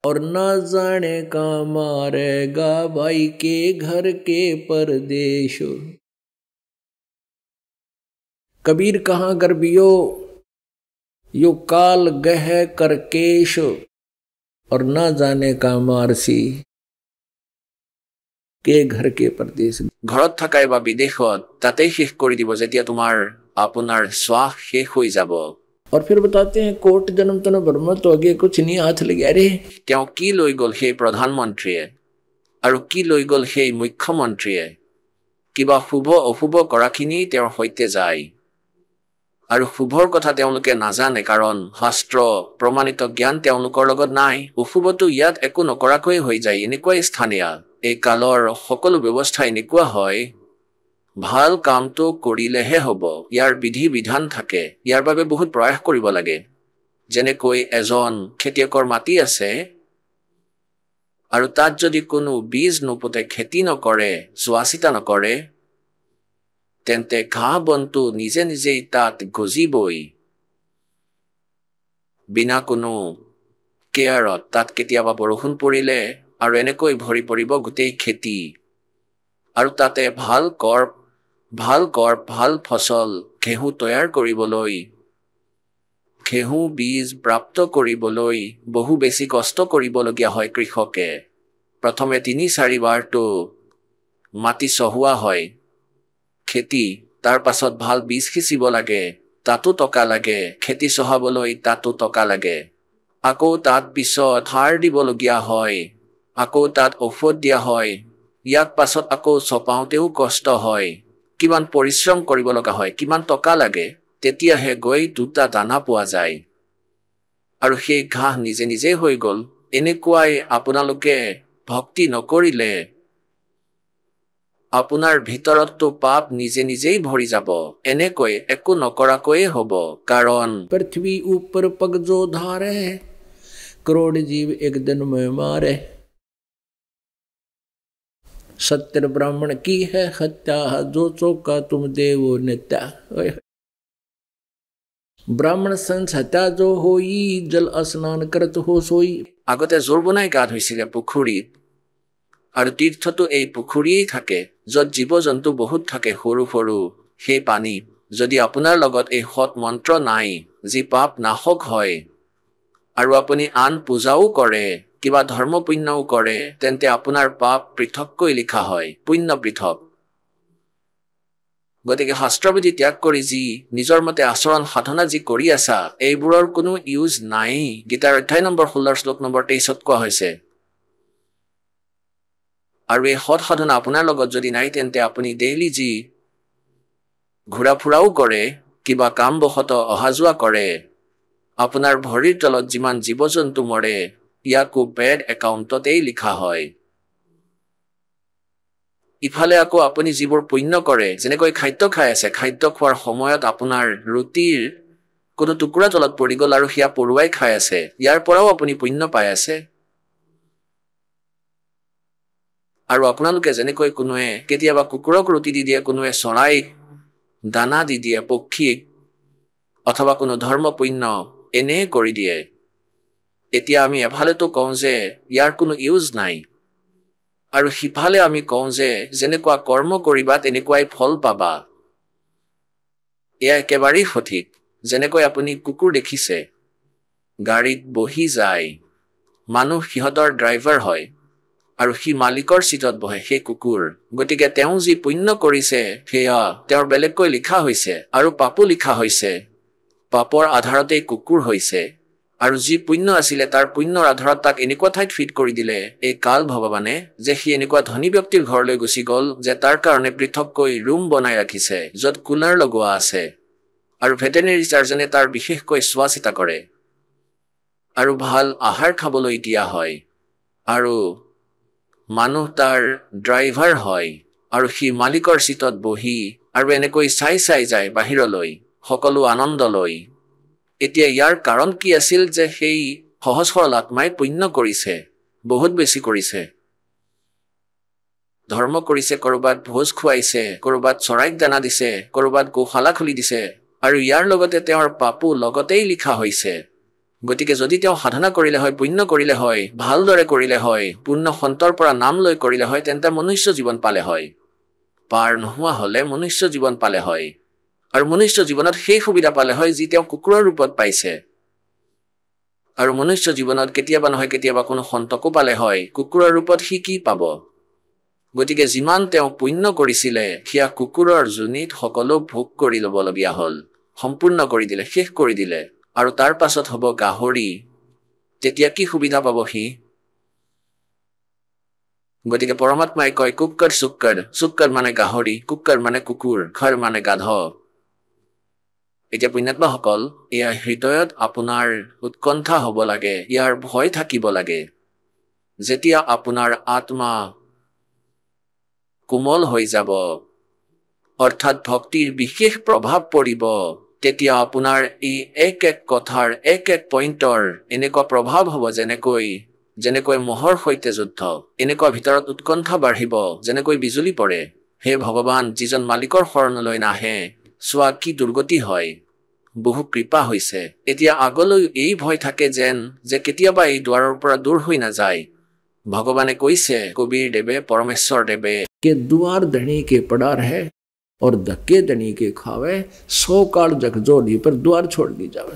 और न जाने का मारेगा भाई के घर के परदेश कबीर कहाँ गर्भियो यो काल गह करकेश और न जाने का मारसी के घर के परदेश ঘৰত থাকাই বা বিদেশত তাতেই শেষ কৰি দিব যেতিয়া তোমাৰ আপোনাৰ শ্বাস শেষ হৈ যাব और फिर बताते हैं कोट जन्म तन बर्मा तो आगे कुछ नहीं हाथ लगा रे তেওঁ কি লৈ গ'ল সেই প্ৰধানমন্ত্ৰীয়ে আৰু কি লৈ গ'ল সেই মুখ্যমন্ত্ৰীয়ে কিবা শুভ অশুভ কৰাখিনি তেওঁৰ সৈতে যায় আৰু শুভৰ কথা তেওঁলোকে নাজানে কাৰণ শাস্ত্ৰ প্ৰমাণিত জ্ঞান তেওঁলোকৰ লগত নাই অশুভটো ইয়াত একো নকৰাকৈ হৈ যায় এনেকুৱাই স্থানীয় এই কালৰ সকলো ব্যৱস্থা এনেকুৱা হয় ভাল কামটো কৰিলেহে হ'ব ইয়াৰ বিধি বিধান থাকে ইয়াৰ বাবে বহুত প্ৰয়াস কৰিব লাগে যেনেকৈ এজন খেতিয়কৰ মাটি আছে আৰু তাত যদি কোনো বীজ নোপোতে খেতি নকৰে চোৱাচিতা নকৰে তেন্তে ঘাঁহ বনটো নিজে নিজেই তাত গজিবই বিনা কোনো কেয়াৰত তাত কেতিয়াবা বৰষুণ পৰিলে আৰু এনেকৈ ভৰি পৰিব গোটেই খেতি আৰু তাতে ভাল ফচল ঘেঁহু তৈয়াৰ কৰিবলৈ ঘেঁহু বীজ প্ৰাপ্ত কৰিবলৈ বহু বেছি কষ্ট কৰিবলগীয়া হয় কৃষকে প্ৰথমে 3-4 বাৰটো মাটি চহোৱা হয় খেতি তাৰ পাছত ভাল বীজ সিঁচিব লাগে তাতো টকা লাগে খেতি চহাবলৈ তাতো টকা লাগে আকৌ তাত পিছত সাৰ দিবলগীয়া হয় আকৌ তাত ঔষধ দিয়া হয় ইয়াক পাছত আকৌ চপাওঁতেও কষ্ট হয়, কিমান পৰিশ্ৰম কৰিব লগা হয়, কিমান টকা লাগে, তেতিয়াহে গৈ 2টা দানা পোৱা যায়। আৰু সেই ঘাঁহ নিজে নিজেই হৈ গ'ল। এনেকুৱাই আপোনালোকে ভক্তি নকৰিলে আপোনাৰ ভিতৰততো পাপ নিজে নিজেই ভৰি যাব। এনেকৈ একো নকৰাকৈয়ে হ'ব। কাৰণ पृथ्वी ऊपर पग जो धारे, करोड़ जीव एक दिन में मारे। सत्य ब्राह्मण की है हत्या, जो चौका तुम देवो नित्या। ब्राह्मण संस हत्या जो होई, जल स्नान करत हो सोई। আগতে জোৰ বনাই গা ধুইছিলে পুখুৰীত, আৰু তীৰ্থটো এই পুখুৰীয়েই থাকে, য'ত জীৱ জন্তু বহুত থাকে সৰু সৰু। সেই পানী যদি আপোনাৰ লগত এই সৎ মন্ত্ৰ নাই, যি পাপ নাশক হয়, আৰু আপুনি আন পূজাও কৰে, কিবা ধৰ্ম পুণ্যও কৰে, তেন্তে আপোনাৰ পাপ পৃথককৈ লিখা হয়, পুণ্য পৃথক। গতিকে শাস্ত্ৰবিধি ত্যাগ কৰি যি নিজৰ মতে আচৰণ সাধনা যি কৰি আছা, এইবোৰৰ কোনো ইউজ নাই। গীতাৰ অধ্যায় নম্বৰ 16 শ্লোক নম্বৰ 23 কোৱা হৈছে। আৰু এই সৎ সাধনা আপোনাৰ লগত যদি নাই, তেন্তে আপুনি ডেইলি যি ঘূৰা ফুৰাও কৰে, কিবা কাম বশত অহা যোৱা কৰে, আপোনাৰ ভৰিৰ তলত যিমান জীৱ জন্তু মৰে, ইয়াকো বেড একাউণ্টতেই লিখা হয়। ইফালে আকৌ আপুনি যিবোৰ পুণ্য কৰে, যেনেকৈ খাদ্য খাই আছে, খাদ্য খোৱাৰ সময়ত আপোনাৰ ৰুটিৰ কোনো টুকুৰা তলত পৰি গ'ল আৰু সেয়া পৰুৱাই খাই আছে, ইয়াৰ পৰাও আপুনি পুণ্য পাই আছে। আৰু আপোনালোকে যেনেকৈ কোনোৱে কেতিয়াবা কুকুৰক ৰুটি দি দিয়ে, কোনোৱে চৰাইক দানা দি দিয়ে, পক্ষীক, অথবা কোনো ধৰ্ম পুণ্য এনে কৰি দিয়ে। এতিয়া আমি এফালেতো কওঁ যে ইয়াৰ কোনো ইউজ নাই, আৰু সিফালে আমি কওঁ যে যেনেকুৱা কৰ্ম কৰিবা তেনেকুৱাই ফল পাবা। এয়া একেবাৰেই সঠিক। যেনেকৈ আপুনি কুকুৰ দেখিছে, গাড়ীত বহি যায়, মানুহ সিহঁতৰ ড্ৰাইভাৰ হয়, আৰু সি মালিকৰ চিটত বহে, সেই কুকুৰ। গতিকে তেওঁ যি পুণ্য কৰিছে সেয়া তেওঁৰ বেলেগকৈ লিখা হৈছে, আৰু পাপো লিখা হৈছে। পাপৰ আধাৰতেই কুকুৰ হৈছে, আৰু যি পুণ্য আছিলে তাৰ পুণ্যৰ আধাৰত তাক এনেকুৱা ঠাইত ফিট কৰি দিলে এই কাল ভগৱানে, যে সি এনেকুৱা ধনী ব্যক্তিৰ ঘৰলৈ গুচি গ'ল, যে তাৰ কাৰণে পৃথককৈ ৰুম বনাই ৰাখিছে, য'ত কুলাৰ লগোৱা আছে, আৰু ভেটেনেৰী চাৰ্জনে তাৰ বিশেষকৈ চোৱা চিতা কৰে, আৰু ভাল আহাৰ খাবলৈ দিয়া হয়, আৰু মানুহ তাৰ ড্ৰাইভাৰ হয়, আৰু সি মালিকৰ চিটত বহি আৰু এনেকৈ চাই চাই যায় বাহিৰলৈ, সকলো আনন্দ লৈ। এতিয়া ইয়াৰ কাৰণ কি আছিল? যে সেই সহজ সৰল আত্মাই পুণ্য কৰিছে, বহুত বেছি কৰিছে, ধৰ্ম কৰিছে, কৰবাত ভোজ খুৱাইছে, কৰবাত চৰাইক দানা দিছে, কৰবাত গোশালা খুলি দিছে, আৰু ইয়াৰ লগতে তেওঁৰ পাপো লগতেই লিখা হৈছে। গতিকে যদি তেওঁ সাধনা কৰিলে হয়, পুণ্য কৰিলে হয়, ভালদৰে কৰিলে হয়, পূৰ্ণ সন্তৰ পৰা নাম লৈ কৰিলে হয়, তেন্তে মনুষ্য জীৱন পালে হয়। পাৰ নোহোৱা হলে মনুষ্য জীৱন পালে হয়, আৰু মনুষ্য জীৱনত সেই সুবিধা পালে হয় যি তেওঁ কুকুৰৰ ৰূপত পাইছে। আৰু মনুষ্য জীৱনত কেতিয়াবা নহয় কেতিয়াবা কোনো সন্তকো পালে হয়, কুকুৰৰ ৰূপত সি কি পাব? গতিকে যিমান তেওঁ পুণ্য কৰিছিলে, সেয়া কুকুৰৰ যোনিত সকলো ভোগ কৰি ল'বলগীয়া হ'ল, সম্পূৰ্ণ কৰি দিলে, শেষ কৰি দিলে, আৰু তাৰ পাছত হ'ব গাহৰি। তেতিয়া কি সুবিধা পাব সি? গতিকে পৰমাত্মাই কয় কুক্কৰ চুক্কৰ, চুক্কৰ মানে গাহৰি, কুক্কৰ মানে কুকুৰ, খৰ মানে গাধ। এতিয়া পুণ্যাত্মাসকল, এয়া হৃদয়ত আপোনাৰ উৎকণ্ঠা হ'ব লাগে, ইয়াৰ ভয় থাকিব লাগে। যেতিয়া আপোনাৰ আত্মা কোমল হৈ যাব, অৰ্থাৎ ভক্তিৰ বিশেষ প্ৰভাৱ পৰিব, তেতিয়া আপোনাৰ এই এক এক কথাৰ এক এক পইণ্টৰ এনেকুৱা প্ৰভাৱ হ'ব, যেনেকৈ মহৰ সৈতে যুদ্ধ, এনেকুৱা ভিতৰত উৎকণ্ঠা বাঢ়িব, যেনেকৈ বিজুলী পৰে। হে ভগৱান, যিজন মালিকৰ শৰণলৈ নাহে, চোৱা কি দুৰ্গতি হয়। বহু কৃপা হৈছে। এতিয়া আগলৈ এই ভয় থাকে যে কেতিয়াবা এই দুৱাৰৰ পৰা দূৰ হৈ নাযায়। ভগৱানে কৈছে, কবিৰ দেৱে, পৰমেশ্বৰ দেৱে, के द्वार धनी के पड़ा रहे और धक्के धनी के खावे, 100 काल जगजोड़ी पर द्वार छोड़ दी जावे।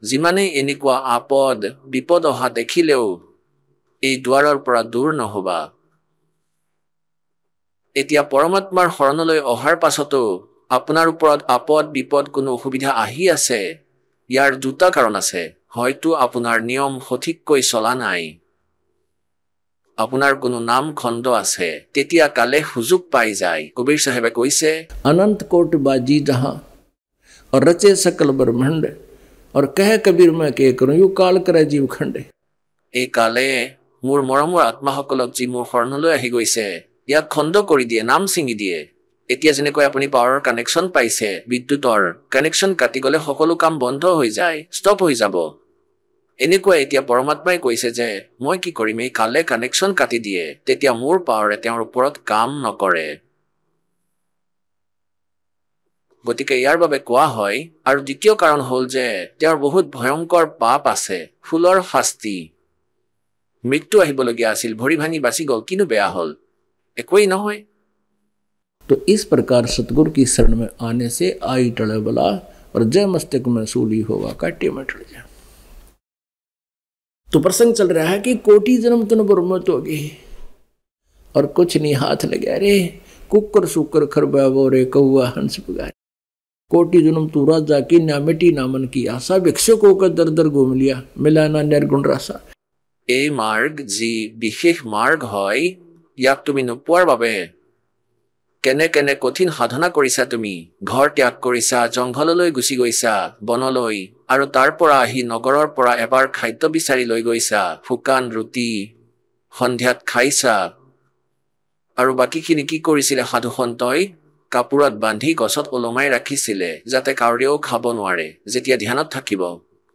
যিমানেই এনেকুৱা আপদ বিপদ অহা দেখিলেও এই দুৱাৰৰ পৰা দূৰ নহবা। এতিয়া পৰমাত্মাৰ শৰণলৈ অহাৰ পাছতো আপোনাৰ ওপৰত আপদ বিপদ কোনো অসুবিধা আহি আছে, ইয়াৰ দুটা কাৰণ আছে। হয়তো আপোনাৰ নিয়ম সঠিককৈ চলা নাই, আপোনাৰ কোনো নাম খণ্ড আছে তেতিয়া কালে সুযোগ পাই যায় কবিৰ সাহেবে কৈছে अनंत कोट बाजी जहां और रचे सकल ब्रह्मांड और कह कबीर मैं के करूं यू काल करे जीव खंडे এই কালে মোৰ মৰমৰ আত্মাসকলক যি মোৰ শৰণলৈ আহি গৈছে ইয়াক খণ্ড কৰি দিয়ে নাম ছিঙি দিয়ে এতিয়া যেনেকৈ আপুনি পাৱাৰৰ কানেকশ্যন পাইছে বিদ্যুতৰ কানেকশ্যন কাটি গ'লে সকলো কাম বন্ধ হৈ যায় ষ্টপ হৈ যাব এনেকুৱা এতিয়া পৰমাত্মাই কৈছে যে মই কি কৰিম এই কালে কানেকশ্যন কাটি দিয়ে তেতিয়া মোৰ পাৱাৰে তেওঁৰ ওপৰত কাম নকৰে গতিকে ইয়াৰ বাবে কোৱা হয় আৰু দ্বিতীয় কাৰণ হ'ল যে তেওঁৰ বহুত ভয়ংকৰ পাপ আছে ফুলৰ শাস্তি মৃত্যু আহিবলগীয়া আছিল ভৰি ভাঙি বাচি গ'ল কিন্তু বেয়া হ'ল একোৱেই নহয় तो इस प्रकार सतगुरु की शरण में आने से आई टले बला और जय मस्तक में सूली होगा काटे में टल जाए तो प्रसंग चल रहा है कि कोटि जन्म तुन ब्रह्मत होगी और कुछ नहीं हाथ लगे रे कुकर सुकर खरबा बोरे कौआ हंस पुगारे कोटि जन्म तू राजा की ना मिटी ना मन की आशा भिक्षुक होकर दर दर घूम लिया मिला ना निर्गुण रासा এই মাৰ্গ যি বিশেষ মাৰ্গ হয় ইয়াক তুমি নোপোৱাৰ বাবে কেনে কেনে কঠিন সাধনা কৰিছা তুমি ঘৰ ত্যাগ কৰিছা জংঘললৈ গুচি গৈছা বনলৈ আৰু তাৰ পৰা আহি নগৰৰ পৰা এবাৰ খাদ্য বিচাৰি লৈ গৈছা শুকান ৰুটি সন্ধিয়াত খাইছা আৰু বাকীখিনি কি কৰিছিলে সাধু সন্তই কাপোৰত বান্ধি গছত ওলমাই ৰাখিছিলে যাতে কাউৰীয়েও খাব নোৱাৰে যেতিয়া ধ্যানত থাকিব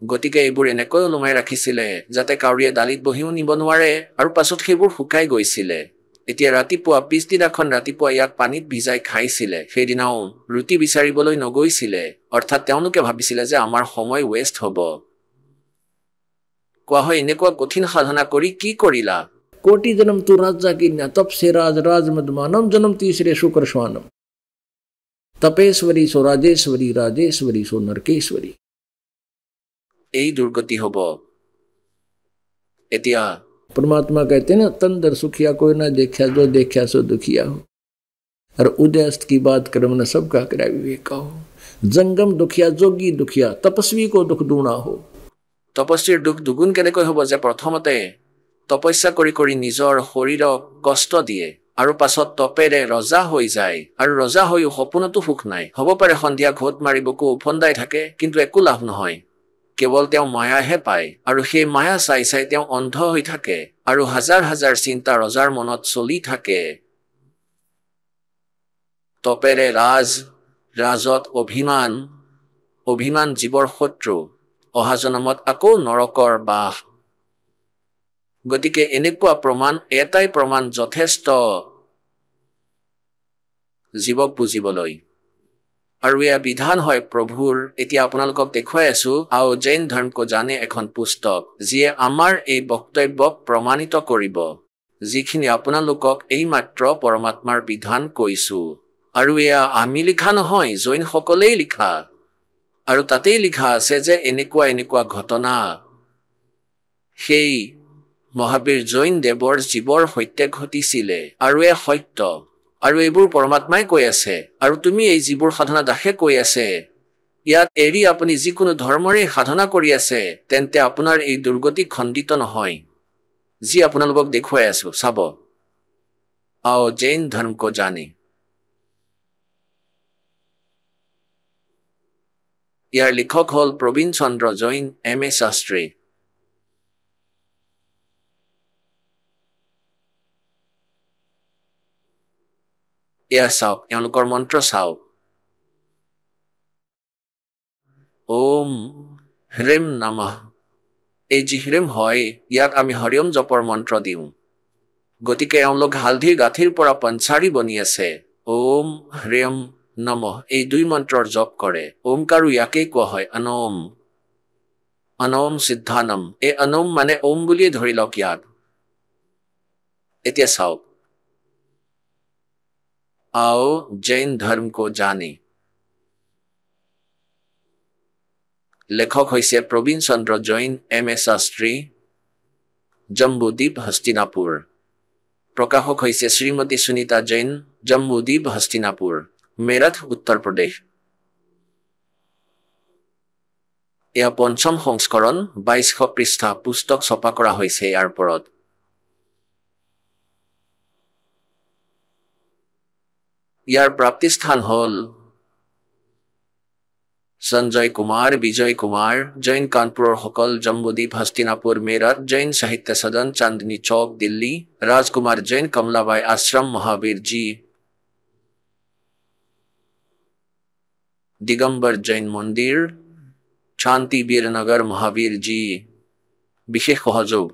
গতিকে এইবোৰ এনেকৈ ওলমাই ৰাখিছিলে যাতে কাউৰীয়ে দালিত বহিও নিব নোৱাৰে আৰু পাছত সেইবোৰ শুকাই গৈছিলে এতিয়া ৰাতিপুৱা পিছদিনাখন ৰাতিপুৱা ইয়াক পানীত ভিজাই খাইছিলে সেইদিনাও ৰুটি বিচাৰিবলৈ নগৈছিলে অৰ্থাৎ তেওঁলোকে ভাবিছিলে যে আমাৰ সময় ৱেষ্ট হ'ব কোৱা হয় এনেকুৱা কঠিন সাধনা কৰি কি কৰিলা कोटि जन्म तू राजा की ना तप से राज राज मदमानम जन्म तीसरे शुक्र श्वानम तपेश्वरी सो राजेश्वरी राजेश्वरी सो नरकेश्वरी এই দুৰ্গতি হ'ব এতিয়া परमात्मा कहते हैं ना तंदर सुखिया कोई ना देखा जो देखा सो दुखिया हो और उदयस्त की बात कर्म न सबका करा विवेक हो जंगम दुखिया जोगी दुखिया तपस्वी को दुख दूना हो তপস্বীৰ দুখ দুগুণ কেনেকৈ হ'ব যে প্ৰথমতে তপস্যা কৰি কৰি নিজৰ শৰীৰক কষ্ট দিয়ে আৰু পাছত তপেৰে ৰজা হৈ যায় আৰু ৰজা হৈও সপোনতো সুখ নাই হ'ব পাৰে সন্ধিয়া ঘোট মাৰি বুকু উফন্দাই থাকে কিন্তু একো লাভ নহয় কেৱল তেওঁ মায়াহে পায় আৰু সেই মায়া চাই চাই তেওঁ অন্ধ হৈ থাকে আৰু হাজাৰ হাজাৰ চিন্তা ৰজাৰ মনত চলি থাকে তপেৰে ৰাজত অভিমান জীৱৰ শত্ৰু অহা জনমত আকৌ নৰকৰ বাস গতিকে এনেকুৱা প্ৰমাণ এটাই প্ৰমাণ যথেষ্ট জীৱক বুজিবলৈ আৰু এয়া বিধান হয় প্ৰভুৰ এতিয়া আপোনালোকক দেখুৱাই আছো আও জৈন ধৰ্ম কো জানে এখন পুস্তক যিয়ে আমাৰ এই বক্তব্যক প্ৰমাণিত কৰিব যিখিনি আপোনালোকক এই মাত্ৰ পৰমাত্মাৰ বিধান কৈছো আৰু এয়া আমি লিখা নহয় জৈনসকলেই লিখা আৰু তাতেই লিখা আছে যে এনেকুৱা ঘটনা সেই মহাবীৰ জৈন দেৱৰ জীৱৰ সৈতে ঘটিছিলে আৰু এয়া সত্য আৰু এইবোৰ পৰমাত্মাই কৈ আছে আৰু তুমি এই যিবোৰ সাধনা দাসে কৈ আছে ইয়াত এৰি আপুনি যিকোনো ধৰ্মৰে সাধনা কৰি আছে তেন্তে আপোনাৰ এই দুৰ্গতি খণ্ডিত নহয় যি আপোনালোকক দেখুৱাই আছো চাব আও জৈন ধৰ্ম কো জানে ইয়াৰ লিখক হ'ল প্ৰবীণ চন্দ্ৰ জৈন M.A. শাস্ত্ৰী এয়া চাওক এওঁলোকৰ মন্ত্ৰ চাওক ওম হ্ৰীম নমঃ এই যি হ্ৰীম হয় ইয়াক আমি হৰিওম জপৰ মন্ত্ৰ দিওঁ গতিকে এওঁলোক হালধিৰ গাঁঠিৰ পৰা পঞ্চাৰী বনি আছে ওম হ্ৰীম নমঃ এই দুই মন্ত্ৰৰ জপ কৰে ওমকাৰো ইয়াকেই কোৱা হয় অনম সিদ্ধানম এই অনম মানে ওম বুলিয়ে ধৰি লওক ইয়াক এতিয়া চাওক आओ जैन धर्म को जाने लेखक হৈছে প্ৰবীণ চন্দ্ৰ জৈন M.A. শাস্ত্ৰী জম্বুদ্বীপ হস্তিনাপুৰ প্ৰকাশক হৈছে শ্ৰীমতী সুনীতা জৈন জম্বুদ্বীপ হস্তিনাপুৰ মেৰঠ উত্তৰ প্ৰদেশ এয়া পঞ্চম সংস্কৰণ 2200 পৃষ্ঠা পুস্তক ছপা কৰা হৈছে ইয়াৰ ওপৰত ইয়াৰ প্ৰাপ্তিস্থান হ'ল সঞ্জয় কুমাৰ, বিজয় কুমাৰ, জৈন কানপুৰৰ সকল, জম্বুদ্বীপ, হস্তিনাপুৰ, মেৰঠ, জৈন সাহিত্য সদন, চান্দনী চৌক, দিল্লী, ৰাজকুমাৰ জৈন, কমলাবাই আশ্ৰম, মহাবীৰজী, দিগম্বৰ জৈন মন্দিৰ, শান্তি বীৰনগৰ, মহাবীৰজী। বিশেষ সহযোগ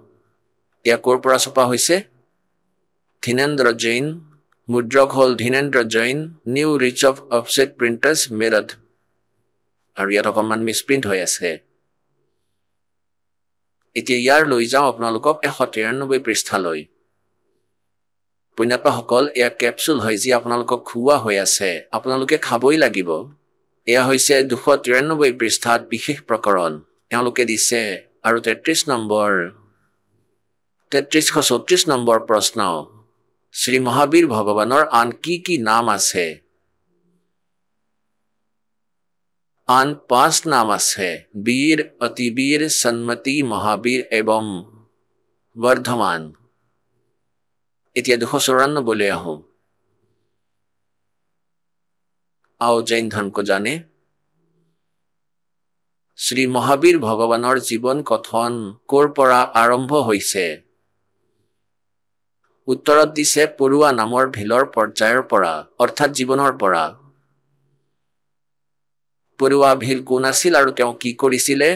এয়া ক'ৰ পৰা ছপা হৈছে? ধীনেন্দ্ৰ জৈন, মুদ্ৰক হ'ল Dhinendra Jain, new rich of offset printers, Meerut. আৰু ইয়াত অকণমান মিছপ্ৰিণ্ট হৈ আছে। এতিয়া ইয়াৰ লৈ যাওঁ আপোনালোকক 193 পৃষ্ঠালৈ। পুণ্যাত্মাসকল, এয়া কেপচুল হয় যি আপোনালোকক খুওৱা হৈ আছে, আপোনালোকে খাবই লাগিব। এয়া হৈছে 293 পৃষ্ঠাত বিশেষ প্ৰকৰণ এওঁলোকে দিছে, আৰু 3334 নম্বৰ প্ৰশ্ন, শ্ৰী মহাবীৰ ভগৱানৰ আন কি কি নাম আছে? আন 5 নাম আছে, বীৰ, অতিবীৰ, সন্মতি, মহাবীৰ এবং বৰ্ধমান। এতিয়া 294লৈ আহোঁ। आओ जैन धर्म को जाने। শ্ৰী মহাবীৰ ভগৱানৰ জীৱন কথন ক'ৰ পৰা আৰম্ভ হৈছে? উত্তৰত দিছে পৰুৱা নামৰ ভিলৰ পৰ্যায়ৰ পৰা, অৰ্থাৎ জীৱনৰ পৰা। পৰুৱা ভিল কোন আছিল আৰু তেওঁ কি কৰিছিলে?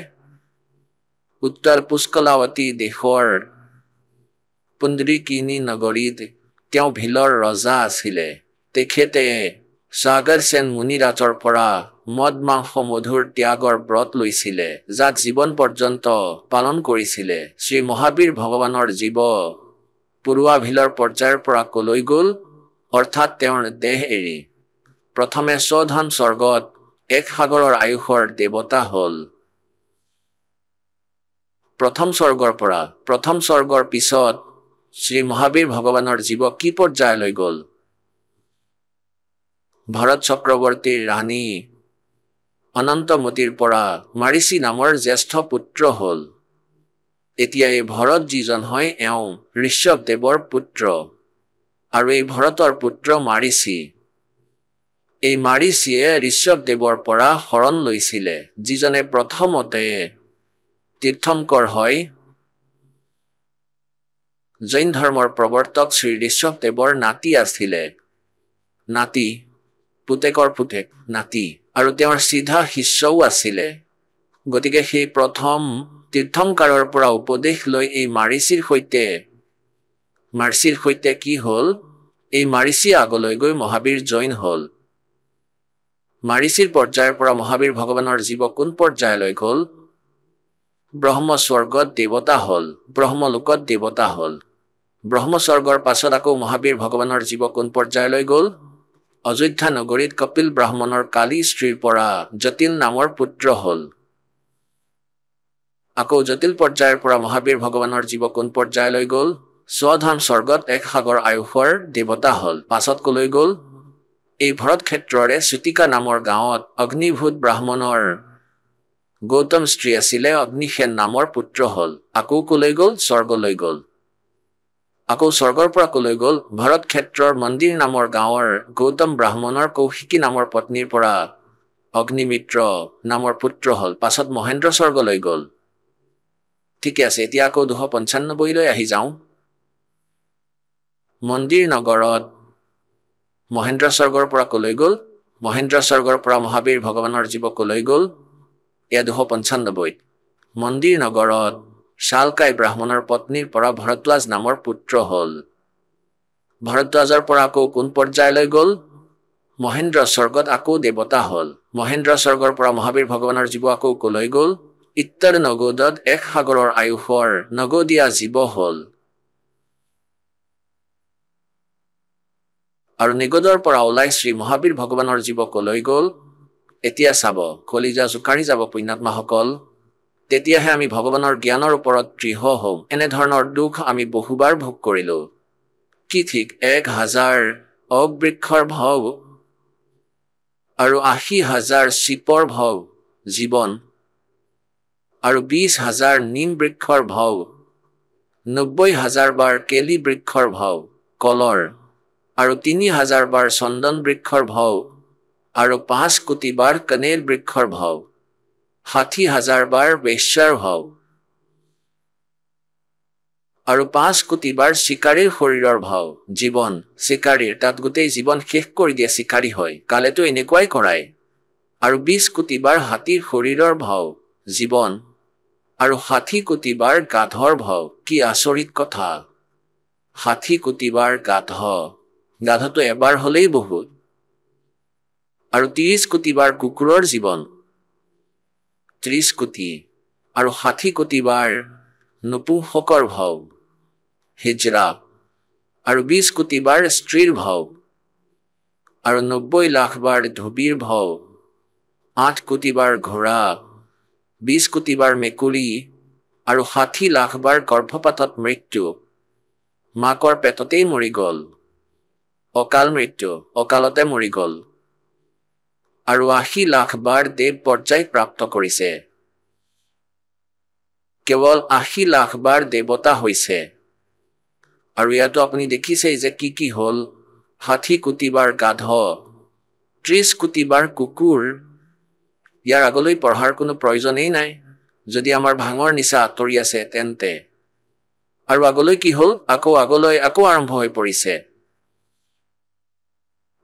উত্তৰ পুষ্কলাৱতী দেশৰ পুণ্ডৰীকিনী নগৰীত তেওঁ ভিলৰ ৰজা আছিলে। তেখেতে সাগৰ সেন মুনিৰাজৰ পৰা মদ মাংস মধুৰ ত্যাগৰ ব্ৰত লৈছিলে, যাক জীৱন পৰ্যন্ত পালন কৰিছিলে। শ্ৰী মহাবীৰ ভগৱানৰ জীৱ পৰুৱা ভিলৰ পৰ্যায়ৰ পৰা কলৈ গ'ল, অৰ্থাৎ তেওঁৰ দেহ এৰি প্ৰথমে স্বধাম স্বৰ্গত 1 সাগৰৰ আয়ুসৰ দেৱতা হ'ল। প্ৰথম স্বৰ্গৰ পিছত শ্ৰী মহাবীৰ ভগৱানৰ জীৱ কি পৰ্যায়লৈ গ'ল? ভৰত চক্ৰৱৰ্তীৰ ৰাণী অনন্তমতীৰ পৰা মাৰিচী নামৰ জ্যেষ্ঠ পুত্ৰ হ'ল। এতিয়া এই ভৰত যিজন হয় এওঁ ঋষভদেৱৰ পুত্ৰ, আৰু এই ভৰতৰ পুত্ৰ মাৰিচী। এই মাৰিচীয়ে ঋষভদেৱৰ পৰা শৰণ লৈছিলে, যিজনে প্ৰথমতে তীৰ্থংকৰ হয়। জৈন ধৰ্মৰ প্ৰৱৰ্তক শ্ৰী ঋষভদেৱৰ নাতি আছিলে। নাতি, পুতেকৰ পুতেক, নাতি, আৰু তেওঁৰ চিধা শিষ্যও আছিলে। গতিকে সেই প্ৰথম তীৰ্থংকাৰৰ পৰা উপদেশ লৈ এই মাৰিচীৰ সৈতে কি হ'ল? এই মাৰিচী আগলৈ গৈ মহাবীৰ জৈন হ'ল। মাৰিচীৰ পৰ্যায়ৰ পৰা মহাবীৰ ভগৱানৰ জীৱ কোন পৰ্যায়লৈ গ'ল? ব্ৰহ্মস্বৰ্গত দেৱতা হ'ল, ব্ৰহ্মলোকত দেৱতা হ'ল। ব্ৰহ্মস্বৰ্গৰ পাছত আকৌ মহাবীৰ ভগৱানৰ জীৱ কোন পৰ্যায়লৈ গ'ল? অযোধ্যা নগৰীত কপিল ব্ৰাহ্মণৰ কালী স্ত্ৰীৰ পৰা জটিল নামৰ পুত্ৰ হ'ল। আকৌ জটিল পৰ্যায়ৰ পৰা মহাবীৰ ভগৱানৰ জীৱ কোন পৰ্যায়লৈ গ'ল? স্বধাম স্বৰ্গত 1 সাগৰ আয়ুসৰ দেৱতা হ'ল। পাছত কলৈ গ'ল? এই ভৰত ক্ষেত্ৰৰে চুটিকা নামৰ গাঁৱত অগ্নিভূত ব্ৰাহ্মণৰ গৌতম স্ত্ৰী আছিলে, অগ্নিসেন নামৰ পুত্ৰ হ'ল। আকৌ কলৈ গ'ল? স্বৰ্গলৈ গ'ল। আকৌ স্বৰ্গৰ পৰা কলৈ গ'ল? ভৰত ক্ষেত্ৰৰ মন্দিৰ নামৰ গাঁৱৰ গৌতম ব্ৰাহ্মণৰ কৌশিকী নামৰ পত্নীৰ পৰা অগ্নিমিত্ৰ নামৰ পুত্ৰ হ'ল। পাছত মহেন্দ্ৰ স্বৰ্গলৈ গ'ল। ঠিকে আছে, এতিয়া আকৌ 295লৈ আহি যাওঁ। মন্দিৰ নগৰত মহেন্দ্ৰ স্বৰ্গৰ পৰা কলৈ গ'ল? মহেন্দ্ৰ স্বৰ্গৰ পৰা মহাবীৰ ভগৱানৰ জীৱ কলৈ গ'ল? এয়া 295। মন্দিৰ নগৰত শালকাই ব্ৰাহ্মণৰ পত্নীৰ পৰা ভৰদ্বাজ নামৰ পুত্ৰ হ'ল। ভৰদ্বাজৰ পৰা আকৌ কোন পৰ্যায়লৈ গ'ল? মহেন্দ্ৰ স্বৰ্গত আকৌ দেৱতা হ'ল। মহেন্দ্ৰ স্বৰ্গৰ পৰা মহাবীৰ ভগৱানৰ জীৱ আকৌ কলৈ গ'ল? উত্তৰ নগোদত 1 সাগৰৰ আয়ুসৰ নগোদীয়া জীৱ হ'ল। আৰু নিগোদৰ পৰা ওলাই শ্ৰী মহাবীৰ ভগৱানৰ জীৱ কলৈ গ'ল? এতিয়া চাব, কলিজা জোকাৰি যাব পুণ্যাত্মাসকল। তেতিয়াহে আমি ভগৱানৰ জ্ঞানৰ ওপৰত দৃঢ় হওঁ। এনেধৰণৰ দুখ আমি বহুবাৰ ভোগ কৰিলো। কি ঠিক 1000 ওক বৃক্ষৰ ভৱ আৰু 80,000 চিপৰ ভৱ জীৱন, আৰু 20,000 নিম বৃক্ষৰ ভৱ, 90,000 বাৰ কেলি বৃক্ষৰ ভৱ কলৰ, আৰু 3000 বাৰ চন্দন বৃক্ষৰ ভাও আৰু 5 কোটি বাৰ কনেৰ বৃক্ষৰ ভাও 60,000 বাৰ বেশ্যাৰ ভাও আৰু 5 কোটি বাৰ শিকাৰীৰ শৰীৰৰ ভাও জীৱন শিকাৰীৰ তাত গোটেই জীৱন শেষ কৰি দিয়ে শিকাৰী হয় কালেতো এনেকুৱাই কৰায় আৰু 20 কোটি বাৰ হাতীৰ শৰীৰৰ ভাও জীৱন আৰু 60 কোটি বাৰ গাধৰ ভাও কি আচৰিত কথা 60 কোটি বাৰ গাধটো এবাৰ হলেই বহুত আৰু 30 কোটি বাৰ কুকুৰৰ জীৱন 30 কোটি আৰু 60 কোটি বাৰ নপুংসকৰ ভাও হিজৰা আৰু 20 কোটি বাৰ স্ত্ৰীৰ ভাও আৰু 90 লাখ বাৰ ধুবিৰ ভাও 8 কোটি বাৰ ঘোঁৰা 20 কোটি বাৰ মেকুৰী আৰু 60 লাখ বাৰ গৰ্ভপাতত মৃত্যু মাকৰ পেটতেই মৰি গ'ল অকাল মৃত্যু অকালতে মৰি গ'ল আৰু 80 লাখ বাৰ দেৱ পৰ্যায় প্ৰাপ্ত কৰিছে কেৱল 80 লাখ বাৰ দেৱতা হৈছে আৰু ইয়াতো আপুনি দেখিছে যে কি হ'ল 60 কোটি বাৰ গাধ 30 কোটি বাৰ কুকুৰ ইয়াৰ আগলৈ পঢ়াৰ কোনো প্ৰয়োজনেই নাই যদি আমাৰ ভাঙৰ নিচা আঁতৰি আছে তেন্তে আৰু আগলৈ কি হ'ল আকৌ আৰম্ভ হৈ পৰিছে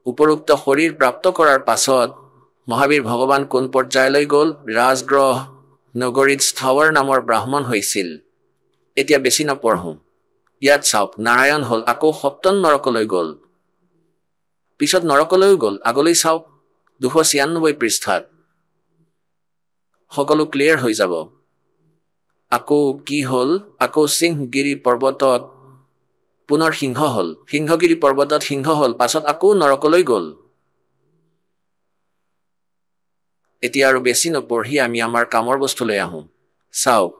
উপৰোক্ত শৰীৰ প্ৰাপ্ত কৰাৰ পাছত মহাবীৰ ভগৱান কোন পৰ্যায়লৈ গ'ল ৰাজগ্ৰহ নগৰীত স্থাৱৰ নামৰ ব্ৰাহ্মণ হৈছিল এতিয়া বেছি নপঢ়ো ইয়াত চাওক নাৰায়ণ হ'ল আকৌ সপ্তম নৰকলৈ গ'ল পিছত নৰকলৈও গ'ল আগলৈ চাওক 296 পৃষ্ঠাত সকলো ক্লিয়াৰ হৈ যাব আকৌ কি হ'ল আকৌ সিংহগিৰি পৰ্বতত পুনৰ সিংহ হ'ল সিংহগিৰি পৰ্বতত সিংহ হ'ল পাছত আকৌ নৰকলৈ গ'ল এতিয়া আৰু বেছি নপঢ়ি আমি আমাৰ কামৰ বস্তুলৈ আহোঁ চাওক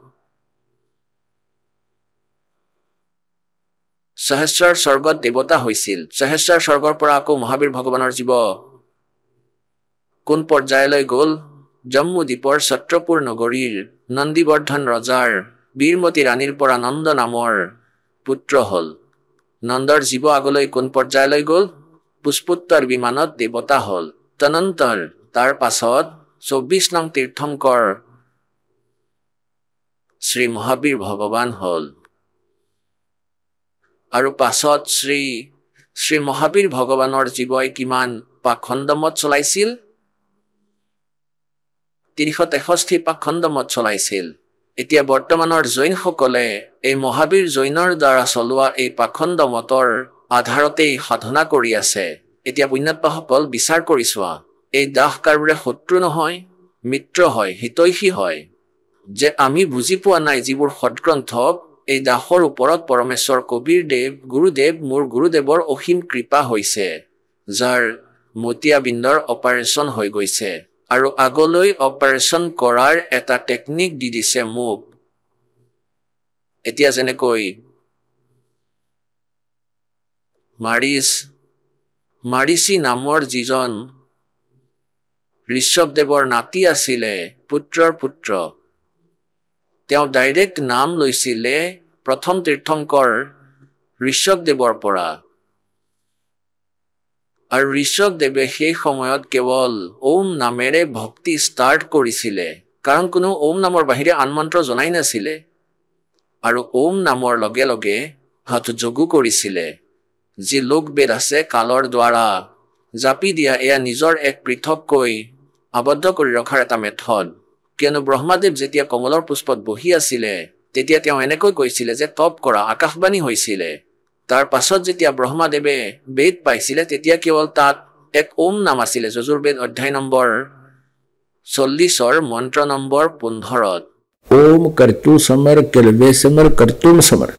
সহস্ৰাৰ স্বৰ্গত দেৱতা হৈছিল সহস্ৰাৰ স্বৰ্গৰ পৰা আকৌ মহাবীৰ ভগৱানৰ জীৱ কোন পৰ্যায়লৈ গ'ল জম্মু দ্বীপৰ ছত্ৰপুৰ নগৰীৰ নন্দীবৰ্ধন ৰজাৰ বীৰমতী ৰাণীৰ পৰা নন্দ নামৰ পুত্ৰ হ'ল নন্দৰ জীৱ আগলৈ কোন পৰ্যায়লৈ গ'ল পুষ্পোত্তৰ বিমানত দেৱতা হ'ল তনন্তৰ তাৰ পাছত 24 নং তীৰ্থংকৰ শ্ৰী মহাবীৰ ভগৱান হ'ল আৰু পাছত শ্ৰী মহাবীৰ ভগৱানৰ জীৱই কিমান পাখণ্ডমত চলাইছিল 363 পাখণ্ডমত চলাইছিল এতিয়া বৰ্তমানৰ জৈনসকলে এই মহাবীৰ জৈনৰ দ্বাৰা চলোৱা এই পাখণ্ডমতৰ আধাৰতেই সাধনা কৰি আছে এতিয়া পুণ্যাত্মাসকল বিচাৰ কৰি চোৱা এই দাস কাৰোৰে শত্ৰু নহয় মিত্ৰ হয় হিতৈষী হয় যে আমি বুজি পোৱা নাই যিবোৰ সৎগ্ৰন্থ এই দাসৰ ওপৰত পৰমেশ্বৰ কবিৰ দেৱ গুৰুদেৱ মোৰ গুৰুদেৱৰ অসীম কৃপা হৈছে যাৰ মতিয়াবিন্দৰ অপাৰেশ্যন হৈ গৈছে আৰু আগলৈ অপাৰেশ্যন কৰাৰ এটা টেকনিক দি দিছে মোক এতিয়া যেনেকৈ মাৰিচি নামৰ যিজন ঋষভদেৱৰ নাতি আছিলে পুত্ৰৰ পুত্ৰ তেওঁ ডাইৰেক্ট নাম লৈছিলে প্ৰথম তীৰ্থংকৰ ঋষভদেৱৰ পৰা আৰু ঋষভদেৱে সেই সময়ত কেৱল ওম নামেৰে ভক্তি ষ্টাৰ্ট কৰিছিলে কাৰণ কোনো ওম নামৰ বাহিৰে আন মন্ত্ৰ জনাই নাছিলে আৰু ওম নামৰ লগে লগে হাত যোগো কৰিছিলে যি লোকবেদ আছে কালৰ দ্বাৰা জাপি দিয়া এয়া নিজৰ এক পৃথককৈ আবদ্ধ কৰি ৰখাৰ এটা মেথড কিয়নো ব্ৰহ্মাদেৱ যেতিয়া কমলৰ পুষ্পত বহি আছিলে তেতিয়া তেওঁ এনেকৈ কৈছিলে যে তপ কৰা আকাশবাণী হৈছিলে তাৰ পাছত যেতিয়া ব্ৰহ্মাদেৱে বেদ পাইছিলে তেতিয়া কেৱল তাত এক ওম নাম আছিলে যজুৰ্বেদ অধ্যায় নম্বৰ 40ৰ মন্ত্ৰ নম্বৰ 15ত ओम कर्तु समर केलवे समर कर्तुम समर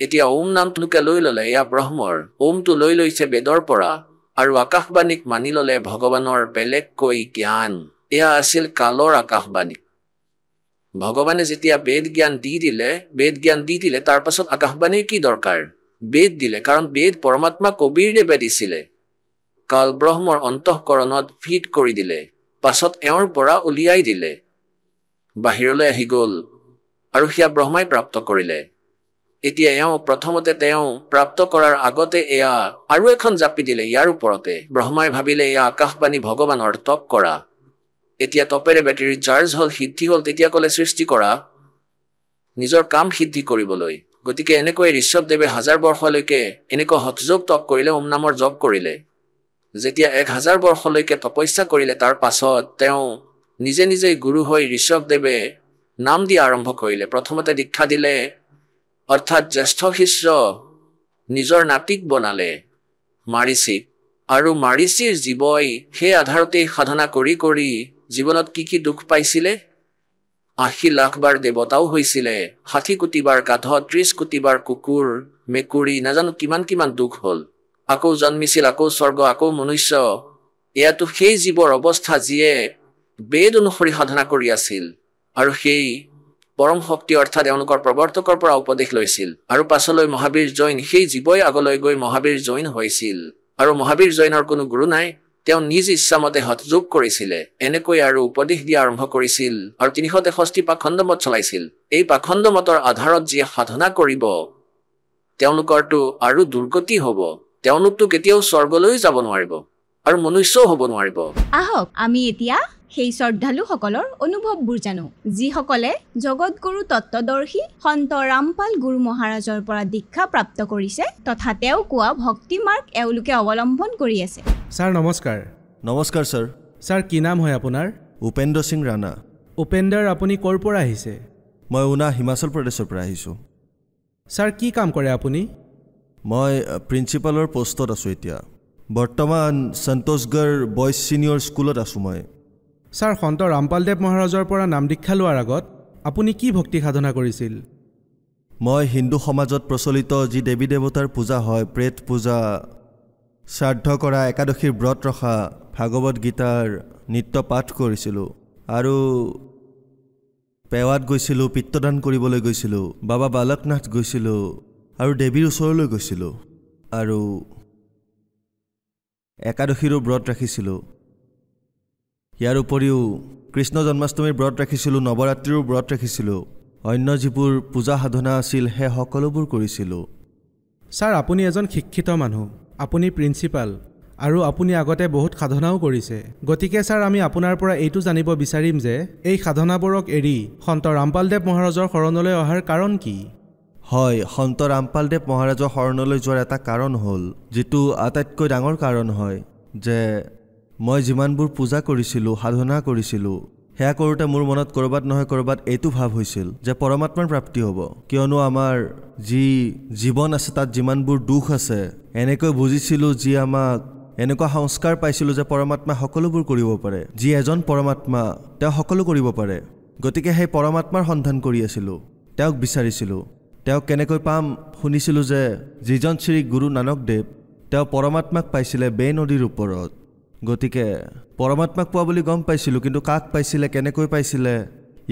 এতিয়া ওম নামটোকে লৈ ললে এয়া ব্ৰহ্মৰ ওমটো লৈ লৈছে বেদৰ পৰা আৰু আকাশবাণীক মানি ললে ভগৱানৰ বেলেগকৈ জ্ঞান এয়া আছিল কালৰ আকাশবাণী ভগৱানে যেতিয়া বেদ জ্ঞান দি দিলে তাৰ পাছত আকাশবাণীৰ কি দৰকাৰ বেদ দিলে কাৰণ বেদ পৰমাত্মা কবিৰদেৱে দিছিলে কাল ব্ৰহ্মৰ অন্তঃকৰণত ফিট কৰি দিলে পাছত এওঁৰ পৰা উলিয়াই দিলে বাহিৰলৈ আহি গ'ল আৰু সেয়া ব্ৰহ্মাই প্ৰাপ্ত কৰিলে এতিয়া এওঁ প্ৰথমতে তেওঁ প্ৰাপ্ত কৰাৰ আগতে এয়া আৰু এখন জাপি দিলে ইয়াৰ ওপৰতে। ব্ৰহ্মাই ভাবিলে এয়া আকাশবাণী ভগৱানৰ তপ কৰা। এতিয়া তপেৰে বেটেৰী চাৰ্জ হ'ল, সিদ্ধি হ'ল, তেতিয়া ক'লে সৃষ্টি কৰা নিজৰ কাম সিদ্ধি কৰিবলৈ। গতিকে এনেকৈ ঋষভদেৱে 1000 বৰ্ষলৈকে এনেকৈ হঠযোগ তপ কৰিলে, ওম নামৰ জপ কৰিলে। যেতিয়া 1000 বৰ্ষলৈকে তপস্যা কৰিলে, তাৰ পাছত তেওঁ নিজে নিজেই গুৰু হৈ ঋষভদেৱে নাম দিয়া আৰম্ভ কৰিলে। প্ৰথমতে দীক্ষা দিলে, অৰ্থাৎ জ্যেষ্ঠ শিষ্য নিজৰ নাতিক বনালে মাৰিচিক। আৰু মাৰিচিৰ জীৱই সেই আধাৰতেই সাধনা কৰি কৰি জীৱনত কি দুখ পাইছিলে। 80 লাখ বাৰ দেৱতাও হৈছিলে, 60 কোটি বাৰ গাধ, 30 কোটি বাৰ কুকুৰ মেকুৰী, নাজানো কিমান দুখ হ'ল। আকৌ জন্মিছিল, আকৌ স্বৰ্গ, আকৌ মনুষ্য। এয়াতো সেই জীৱৰ অৱস্থা যিয়ে বেদ অনুসৰি সাধনা কৰি আছিল আৰু সেই পৰম শক্তি অৰ্থাৎ এওঁলোকৰ প্ৰৱৰ্তকৰ পৰা উপদেশ লৈছিল। আৰু পাছলৈ মহাবীৰ জৈন, সেই জীৱই আগলৈ গৈ মহাবীৰ জৈন হৈছিল। আৰু মহাবীৰ জৈনৰ কোনো গুৰু নাই, তেওঁ নিজ ইচ্ছামতে হঠযোগ কৰিছিলে। এনেকৈ আৰু উপদেশ দিয়া আৰম্ভ কৰিছিল আৰু 363 পাখণ্ড মত চলাইছিল। এই পাখণ্ড মতৰ আধাৰত যিয়ে সাধনা কৰিব তেওঁলোকৰতো আৰু দুৰ্গতি হ'ব। তেওঁলোকতো কেতিয়াও স্বৰ্গলৈ যাব নোৱাৰিব আৰু মনুষ্যও হ'ব নোৱাৰিব। আহক আমি এতিয়া সেই শ্ৰদ্ধালুসকলৰ অনুভৱবোৰ জানো, যিসকলে জগতগুৰু তত্ত্বদৰ্শী সন্ত ৰামপাল গুৰু মহাৰাজৰ পৰা দীক্ষা প্ৰাপ্ত কৰিছে তথা তেওঁ কোৱা ভক্তি মাৰ্গ এওঁলোকে অৱলম্বন কৰি আছে। ছাৰ নমস্কাৰ। নমস্কাৰ ছাৰ। ছাৰ কি নাম হয় আপোনাৰ? উপেন্দ্ৰ সিং ৰাণা। উপেন্দ্ৰ, আপুনি ক'ৰ পৰা আহিছে? মই উনা হিমাচল প্ৰদেশৰ পৰা আহিছোঁ। ছাৰ কি কাম কৰে আপুনি? মই প্ৰিন্সিপালৰ পোষ্টত আছোঁ এতিয়া। বৰ্তমান সন্তোষগড় বইজ ছিনিয়ৰ স্কুলত আছোঁ মই। ছাৰ, সন্ত ৰামপালদেৱ মহাৰাজৰ পৰা নাম দীক্ষা লোৱাৰ আগত আপুনি কি ভক্তি সাধনা কৰিছিল? মই হিন্দু সমাজত প্ৰচলিত যি দেৱী দেৱতাৰ পূজা হয়, প্ৰেত পূজা, শ্ৰাদ্ধ কৰা, একাদশীৰ ব্ৰত ৰখা, ভাগৱত গীতাৰ নিত্য পাঠ কৰিছিলোঁ আৰু পেৱাত গৈছিলোঁ, পিত্তদান কৰিবলৈ গৈছিলোঁ, বাবা বালকনাথ গৈছিলোঁ আৰু দেৱীৰ ওচৰলৈ গৈছিলোঁ আৰু একাদশীৰো ব্ৰত ৰাখিছিলোঁ। ইয়াৰ উপৰিও কৃষ্ণ জন্মাষ্টমীৰ ব্ৰত ৰাখিছিলোঁ, নৱৰাত্ৰিৰো ব্ৰত ৰাখিছিলোঁ, অন্য যিবোৰ পূজা সাধনা আছিল সেই সকলোবোৰ কৰিছিলোঁ। ছাৰ, আপুনি এজন শিক্ষিত মানুহ, আপুনি প্ৰিন্সিপাল আৰু আপুনি আগতে বহুত সাধনাও কৰিছে। গতিকে ছাৰ, আমি আপোনাৰ পৰা এইটো জানিব বিচাৰিম যে এই সাধনাবোৰক এৰি সন্ত ৰামপালদেৱ মহাৰাজৰ শৰণলৈ অহাৰ কাৰণ কি? হয়, সন্ত ৰামপালদেৱ মহাৰাজৰ শৰণলৈ যোৱাৰ এটা কাৰণ হ'ল, যিটো আটাইতকৈ ডাঙৰ কাৰণ হয়, যে মই যিমানবোৰ পূজা কৰিছিলোঁ, সাধনা কৰিছিলোঁ, সেয়া কৰোঁতে মোৰ মনত ক'ৰবাত নহয় ক'ৰবাত এইটো ভাৱ হৈছিল যে পৰমাত্মাৰ প্ৰাপ্তি হ'ব। কিয়নো আমাৰ যি জীৱন আছে তাত যিমানবোৰ দুখ আছে, এনেকৈ বুজিছিলোঁ যি আমাক এনেকুৱা সংস্কাৰ পাইছিলোঁ যে পৰমাত্মা সকলোবোৰ কৰিব পাৰে। যি এজন পৰমাত্মা, তেওঁ সকলো কৰিব পাৰে। গতিকে সেই পৰমাত্মাৰ সন্ধান কৰি আছিলোঁ, তেওঁক বিচাৰিছিলোঁ। তেওঁক কেনেকৈ পাম শুনিছিলোঁ যে যিজন শ্ৰী গুৰু নানক দেৱ, তেওঁ পৰমাত্মাক পাইছিলে বে নদীৰ ওপৰত। গতিকে পৰমাত্মাক পোৱা বুলি গম পাইছিলোঁ, কিন্তু কাক পাইছিলে, কেনেকৈ পাইছিলে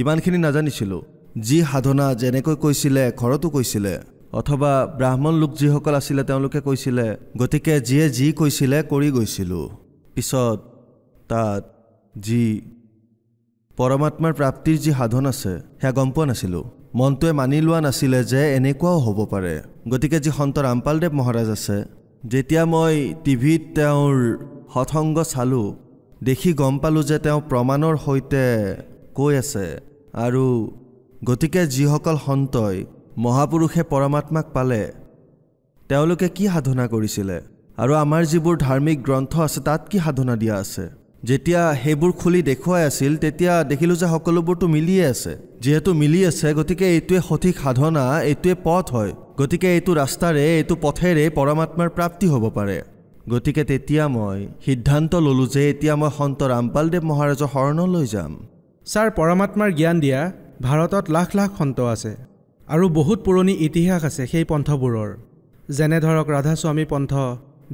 ইমানখিনি নাজানিছিলোঁ। যি সাধনা যেনেকৈ কৈছিলে ঘৰতো কৈছিলে, অথবা ব্ৰাহ্মণ লোক যিসকল আছিলে তেওঁলোকে কৈছিলে, গতিকে যিয়ে যি কৈছিলে কৰি গৈছিলোঁ। পিছত তাত যি পৰমাত্মাৰ প্ৰাপ্তিৰ যি সাধন আছে সেয়া গম পোৱা নাছিলোঁ। মনটোৱে মানি লোৱা নাছিলে যে এনেকুৱাও হ'ব পাৰে। গতিকে যি সন্ত ৰামপালদেৱ মহাৰাজ আছে, যেতিয়া মই টিভিত তেওঁৰ সৎসংগ চালোঁ, দেখি গম পালোঁ যে তেওঁ প্ৰমাণৰ সৈতে কৈ আছে। আৰু গতিকে যিসকল সন্তই মহাপুৰুষে পৰমাত্মাক পালে তেওঁলোকে কি সাধনা কৰিছিলে আৰু আমাৰ যিবোৰ ধাৰ্মিক গ্ৰন্থ আছে তাত কি সাধনা দিয়া আছে, যেতিয়া সেইবোৰ খুলি দেখুৱাই আছিল তেতিয়া দেখিলোঁ যে সকলোবোৰতো মিলিয়ে আছে। যিহেতু মিলি আছে, গতিকে এইটোৱে সঠিক সাধনা, এইটোৱে পথ হয়। গতিকে এইটো ৰাস্তাৰে, এইটো পথেৰে পৰমাত্মাৰ প্ৰাপ্তি হ'ব পাৰে। গতিকে তেতিয়া মই সিদ্ধান্ত ল'লোঁ যে এতিয়া মই সন্ত ৰামপালদেৱ মহাৰাজৰ শৰণলৈ যাম। ছাৰ, পৰমাত্মাৰ জ্ঞান দিয়া ভাৰতত লাখ লাখ সন্ত আছে আৰু বহুত পুৰণি ইতিহাস আছে সেই পন্থবোৰৰ, যেনে ধৰক ৰাধাস্বামী পন্থ,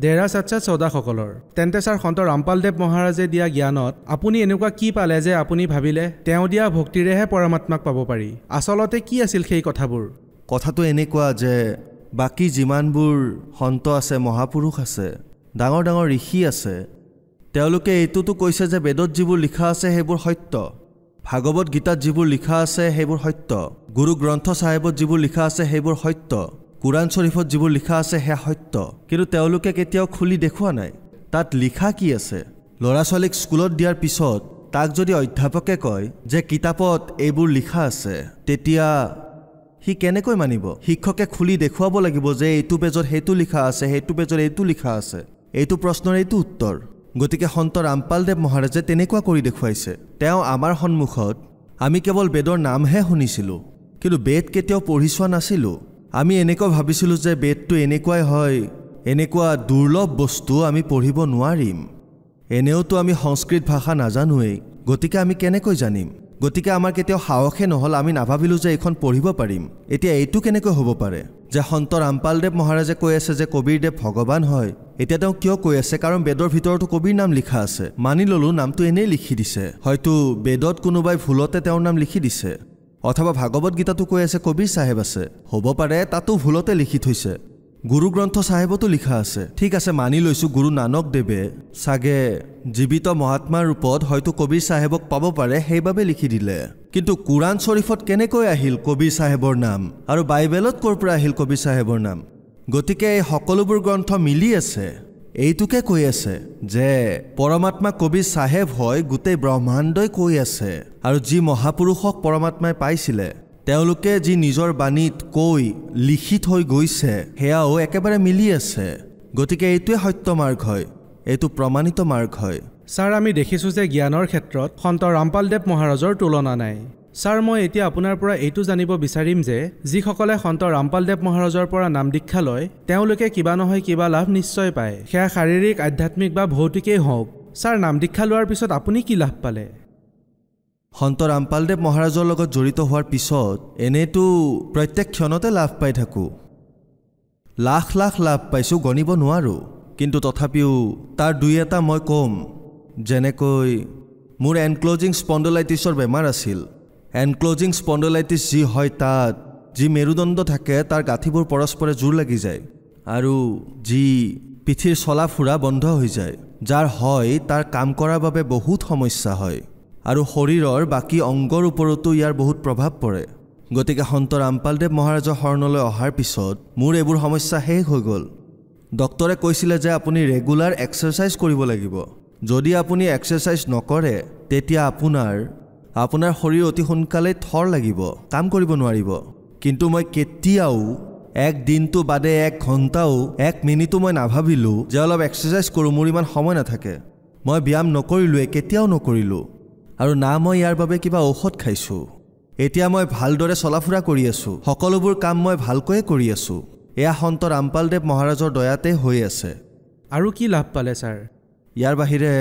দেৰা চাচ্চা চৌদাসকলৰ। তেন্তে ছাৰ, সন্ত ৰামপালদেৱ মহাৰাজে দিয়া জ্ঞানত আপুনি এনেকুৱা কি পালে যে আপুনি ভাবিলে তেওঁ দিয়া ভক্তিৰেহে পৰমাত্মাক পাব পাৰি? আচলতে কি আছিল সেই কথাবোৰ? কথাটো এনেকুৱা যে বাকী যিমানবোৰ সন্ত আছে, মহাপুৰুষ আছে, ডাঙৰ ডাঙৰ ঋষি আছে, তেওঁলোকে এইটোতো কৈছে যে বেদত যিবোৰ লিখা আছে সেইবোৰ সত্য। ভাগৱত গীতাত যিবোৰ লিখা আছে সেইবোৰ সত্য, গুৰু গ্ৰন্থ চাহেবত যিবোৰ লিখা আছে সেইবোৰ সত্য, কুৰাণ শ্বৰীফত যিবোৰ লিখা আছে সেয়া সত্য, কিন্তু তেওঁলোকে কেতিয়াও খুলি দেখুওৱা নাই তাত লিখা কি আছে। ল'ৰা ছোৱালীক স্কুলত দিয়াৰ পিছত তাক যদি অধ্যাপকে কয় যে কিতাপত এইবোৰ লিখা আছে, তেতিয়া সি কেনেকৈ মানিব? শিক্ষকে খুলি দেখুৱাব লাগিব যে এইটো পেজত সেইটো লিখা আছে, সেইটো পেজত এইটো লিখা আছে, এইটো প্ৰশ্নৰ এইটো উত্তৰ। গতিকে সন্ত ৰামপালদেৱ মহাৰাজে তেনেকুৱা কৰি দেখুৱাইছে। তেওঁ আমাৰ সন্মুখত, আমি কেৱল বেদৰ নামহে শুনিছিলোঁ, কিন্তু বেদ কেতিয়াও পঢ়ি চোৱা নাছিলোঁ। আমি এনেকৈ ভাবিছিলোঁ যে বেদটো এনেকুৱাই হয়, এনেকুৱা দুৰ্লভ বস্তু আমি পঢ়িব নোৱাৰিম। এনেওতো আমি সংস্কৃত ভাষা নাজানোৱেই, গতিকে আমি কেনেকৈ জানিম? গতিকে আমাৰ কেতিয়াও সাহসে নহ'ল, আমি নাভাবিলোঁ যে এইখন পঢ়িব পাৰিম। এতিয়া এইটো কেনেকৈ হ'ব পাৰে যে সন্ত ৰামপালদেৱ মহাৰাজে কৈ আছে যে কবীৰদেৱ ভগৱান হয়? এতিয়া তেওঁ কিয় কৈ আছে? কাৰণ বেদৰ ভিতৰতো কবীৰ নাম লিখা আছে। মানি ল'লোঁ নামটো এনেই লিখি দিছে, হয়তো বেদত কোনোবাই ভুলতে তেওঁৰ নাম লিখি দিছে, অথবা ভাগৱত গীতাতো কৈ আছে কবীৰ চাহেব আছে, হ'ব পাৰে তাতো ভুলতে লিখি থৈছে। গুৰু গ্ৰন্থ চাহেবতো লিখা আছে, ঠিক আছে মানি লৈছোঁ গুৰু নানক দেৱে চাগে জীৱিত মহাত্মাৰ ৰূপত হয়তো কবীৰ চাহেবক পাব পাৰে, সেইবাবে লিখি দিলে। কিন্তু কুৰাণ শ্বৰীফত কেনেকৈ আহিল কবীৰ চাহেবৰ নাম, আৰু বাইবেলত ক'ৰ পৰা আহিল কবীৰ চাহেবৰ নাম? গতিকে এই সকলোবোৰ গ্ৰন্থ মিলি আছে, এইটোকে কৈ আছে যে পৰমাত্মা কবীৰ চাহেব হয়, গোটেই ব্ৰহ্মাণ্ডই কৈ আছে। আৰু যি মহাপুৰুষক পৰমাত্মাই পাইছিলে, তেওঁলোকে যি নিজৰ বাণীত কৈ লিখি থৈ গৈছে, সেয়াও একেবাৰে মিলি আছে। গতিকে এইটোৱে সত্য মাৰ্গ হয়, এইটো প্ৰমাণিত মাৰ্গ হয়। ছাৰ, আমি দেখিছোঁ যে জ্ঞানৰ ক্ষেত্ৰত সন্ত ৰামপালদেৱ মহাৰাজৰ তুলনা নাই। ছাৰ, মই এতিয়া আপোনাৰ পৰা এইটো জানিব বিচাৰিম যে যিসকলে সন্ত ৰামপালদেৱ মহাৰাজৰ পৰা নাম দীক্ষা লয়, তেওঁলোকে কিবা নহয় কিবা লাভ নিশ্চয় পায়, সেয়া শাৰীৰিক, আধ্যাত্মিক বা ভৌতিকেই হওক। ছাৰ, নাম দীক্ষা লোৱাৰ পিছত আপুনি কি লাভ পালে? সন্ত ৰামপালদেৱ মহাৰাজৰ লগত জড়িত হোৱাৰ পিছত এনেতো প্ৰত্যেক ক্ষণতে লাভ পাই থাকোঁ, লাখ লাখ লাভ পাইছোঁ, গণিব নোৱাৰোঁ। কিন্তু তথাপিও তাৰ দুই এটা মই ক'ম। যেনেকৈ মোৰ এনক্লজিং স্পণ্ডলাইটিছৰ বেমাৰ আছিল। এনক্লজিং স্পণ্ডলাইটিছ যি হয়, তাত যি মেৰুদণ্ড থাকে তাৰ গাঁঠিবোৰ পৰস্পৰে জোৰ লাগি যায়, আৰু যি পিঠিৰ চলা ফুৰা বন্ধ হৈ যায়, যাৰ হয় তাৰ কাম কৰাৰ বাবে বহুত সমস্যা হয়, আৰু শৰীৰৰ বাকী অংগৰ ওপৰতো ইয়াৰ বহুত প্ৰভাৱ পৰে। গতিকে সন্ত ৰামপালদেৱ মহাৰাজৰ শৰণলৈ অহাৰ পিছত মোৰ এইবোৰ সমস্যা শেষ হৈ গ'ল। ডক্টৰে কৈছিলে যে আপুনি ৰেগুলাৰ এক্সাৰচাইজ কৰিব লাগিব। যদি আপুনি এক্সাৰচাইজ নকৰে, তেতিয়া আপোনাৰ শৰীৰ অতি সোনকালেই থৰ লাগিব, কাম কৰিব নোৱাৰিব। কিন্তু মই কেতিয়াও এক দিনটো বাদে 1 ঘণ্টাও 1 মিনিটো মই নাভাবিলোঁ যে অলপ এক্সাৰচাইজ কৰোঁ, মোৰ ইমান সময় নাথাকে। মই ব্যায়াম নকৰিলোৱে, কেতিয়াও নকৰিলোঁ, আৰু না মই ইয়াৰ বাবে কিবা ঔষধ খাইছোঁ। এতিয়া মই ভালদৰে চলা ফুৰা কৰি আছোঁ, সকলোবোৰ কাম মই ভালকৈয়ে কৰি আছোঁ। এয়া সন্ত ৰামপালদেৱ মহাৰাজৰ দয়াতে হৈ আছে। আৰু কি লাভ পালে ছাৰ? ইয়াৰ বাহিৰে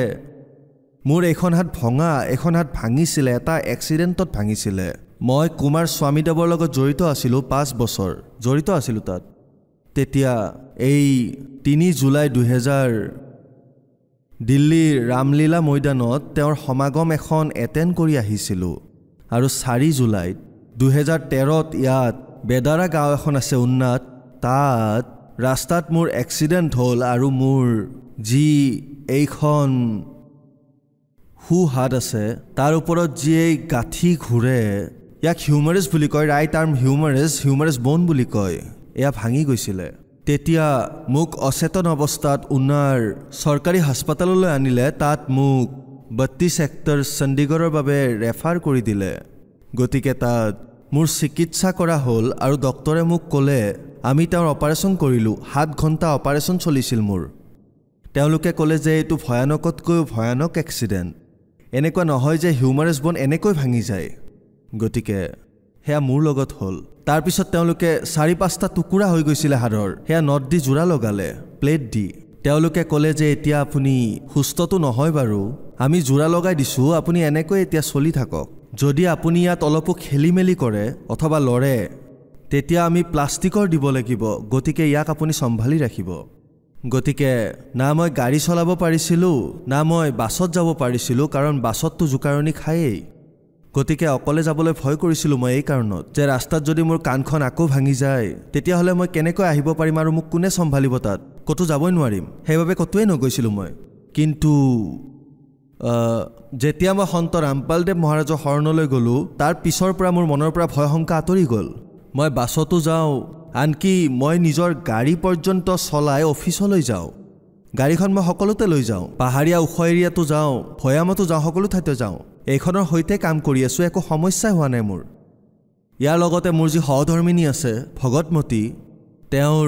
মোৰ এইখন হাত ভঙা, এখন হাত ভাঙিছিলে, এটা এক্সিডেণ্টত ভাঙিছিলে। মই কুমাৰ স্বামীদেৱৰ লগত জড়িত আছিলোঁ, 5 বছৰ জড়িত আছিলোঁ তাত। তেতিয়া এই 3 জুলাই 2000 দিল্লীৰ ৰামলীলা মৈদানত তেওঁৰ সমাগম এখন এটেণ্ড কৰি আহিছিলোঁ, আৰু 4 জুলাইত 2013ত ইয়াত বেদাৰা গাঁও এখন আছে উন্নাত, তাত ৰাস্তাত মোৰ এক্সিডেণ্ট হ'ল, আৰু মোৰ যি এইখন হাত আছে তাৰ ওপৰত যি এই গাঁঠি ঘূৰে, ইয়াক হিউমাৰেছ বুলি কয়, ৰাইট আৰ্ম হিউমাৰেছ ব'ন বুলি কয়, এয়া ভাঙি গৈছিলে। তেতিয়া মোক অচেতন অৱস্থাত উন্নাৰ চৰকাৰী হাস্পাতাললৈ আনিলে। তাত মোক 32 ছেক্টৰ চণ্ডীগড়ৰ বাবে ৰেফাৰ কৰি দিলে। গতিকে তাত মোৰ চিকিৎসা কৰা হ'ল, আৰু ডক্টৰে মোক ক'লে, আমি তেওঁৰ অপাৰেশ্যন কৰিলোঁ। 7 ঘণ্টা অপাৰেশ্যন চলিছিল মোৰ। তেওঁলোকে ক'লে যে এইটো ভয়ানকতকৈও ভয়ানক এক্সিডেণ্ট, এনেকুৱা নহয় যে হিউমাৰেছ ব'ন এনেকৈ ভাঙি যায়। গতিকে সেয়া মোৰ লগত হ'ল। তাৰপিছত তেওঁলোকে 4-5টা টুকুৰা হৈ গৈছিলে হাড়ৰ, সেয়া নট দি জোৰা লগালে, প্লেট দি। তেওঁলোকে ক'লে যে এতিয়া আপুনি সুস্থটো নহয় বাৰু, আমি জোৰা লগাই দিছোঁ, আপুনি এনেকৈ এতিয়া চলি থাকক। যদি আপুনি ইয়াত অলপো খেলি মেলি কৰে অথবা লৰে, তেতিয়া আমি প্লাষ্টিকৰ দিব লাগিব, গতিকে ইয়াক আপুনি চম্ভালি ৰাখিব। গতিকে না মই গাড়ী চলাব পাৰিছিলোঁ, না মই বাছত যাব পাৰিছিলোঁ, কাৰণ বাছততো জোকাৰণি খায়েই। গতিকে অকলে যাবলৈ ভয় কৰিছিলোঁ মই এই কাৰণত যে ৰাস্তাত যদি মোৰ কাণখন আকৌ ভাঙি যায়, তেতিয়াহ'লে মই কেনেকৈ আহিব পাৰিম আৰু মোক কোনে চম্ভালিব? তাত ক'তো যাবই নোৱাৰিম, সেইবাবে ক'তোৱে নগৈছিলোঁ মই। কিন্তু যেতিয়া মই সন্ত ৰামপালদেৱ মহাৰাজৰ শৰণলৈ গ'লোঁ তাৰ পিছৰ পৰা মোৰ মনৰ পৰা ভয় শংকা আঁতৰি গ'ল। মই বাছতো যাওঁ, আনকি মই নিজৰ গাড়ী পৰ্যন্ত চলাই অফিচলৈ যাওঁ। গাড়ীখন মই সকলোতে লৈ যাওঁ, পাহাৰীয়া ওখ এৰিয়াতো যাওঁ, ভৈয়ামতো যাওঁ, সকলো ঠাইতে যাওঁ। এইখনৰ সৈতে কাম কৰি আছোঁ, একো সমস্যাই হোৱা নাই মোৰ। ইয়াৰ লগতে মোৰ যি সহধৰ্মিনী আছে ভগতমতী, তেওঁৰ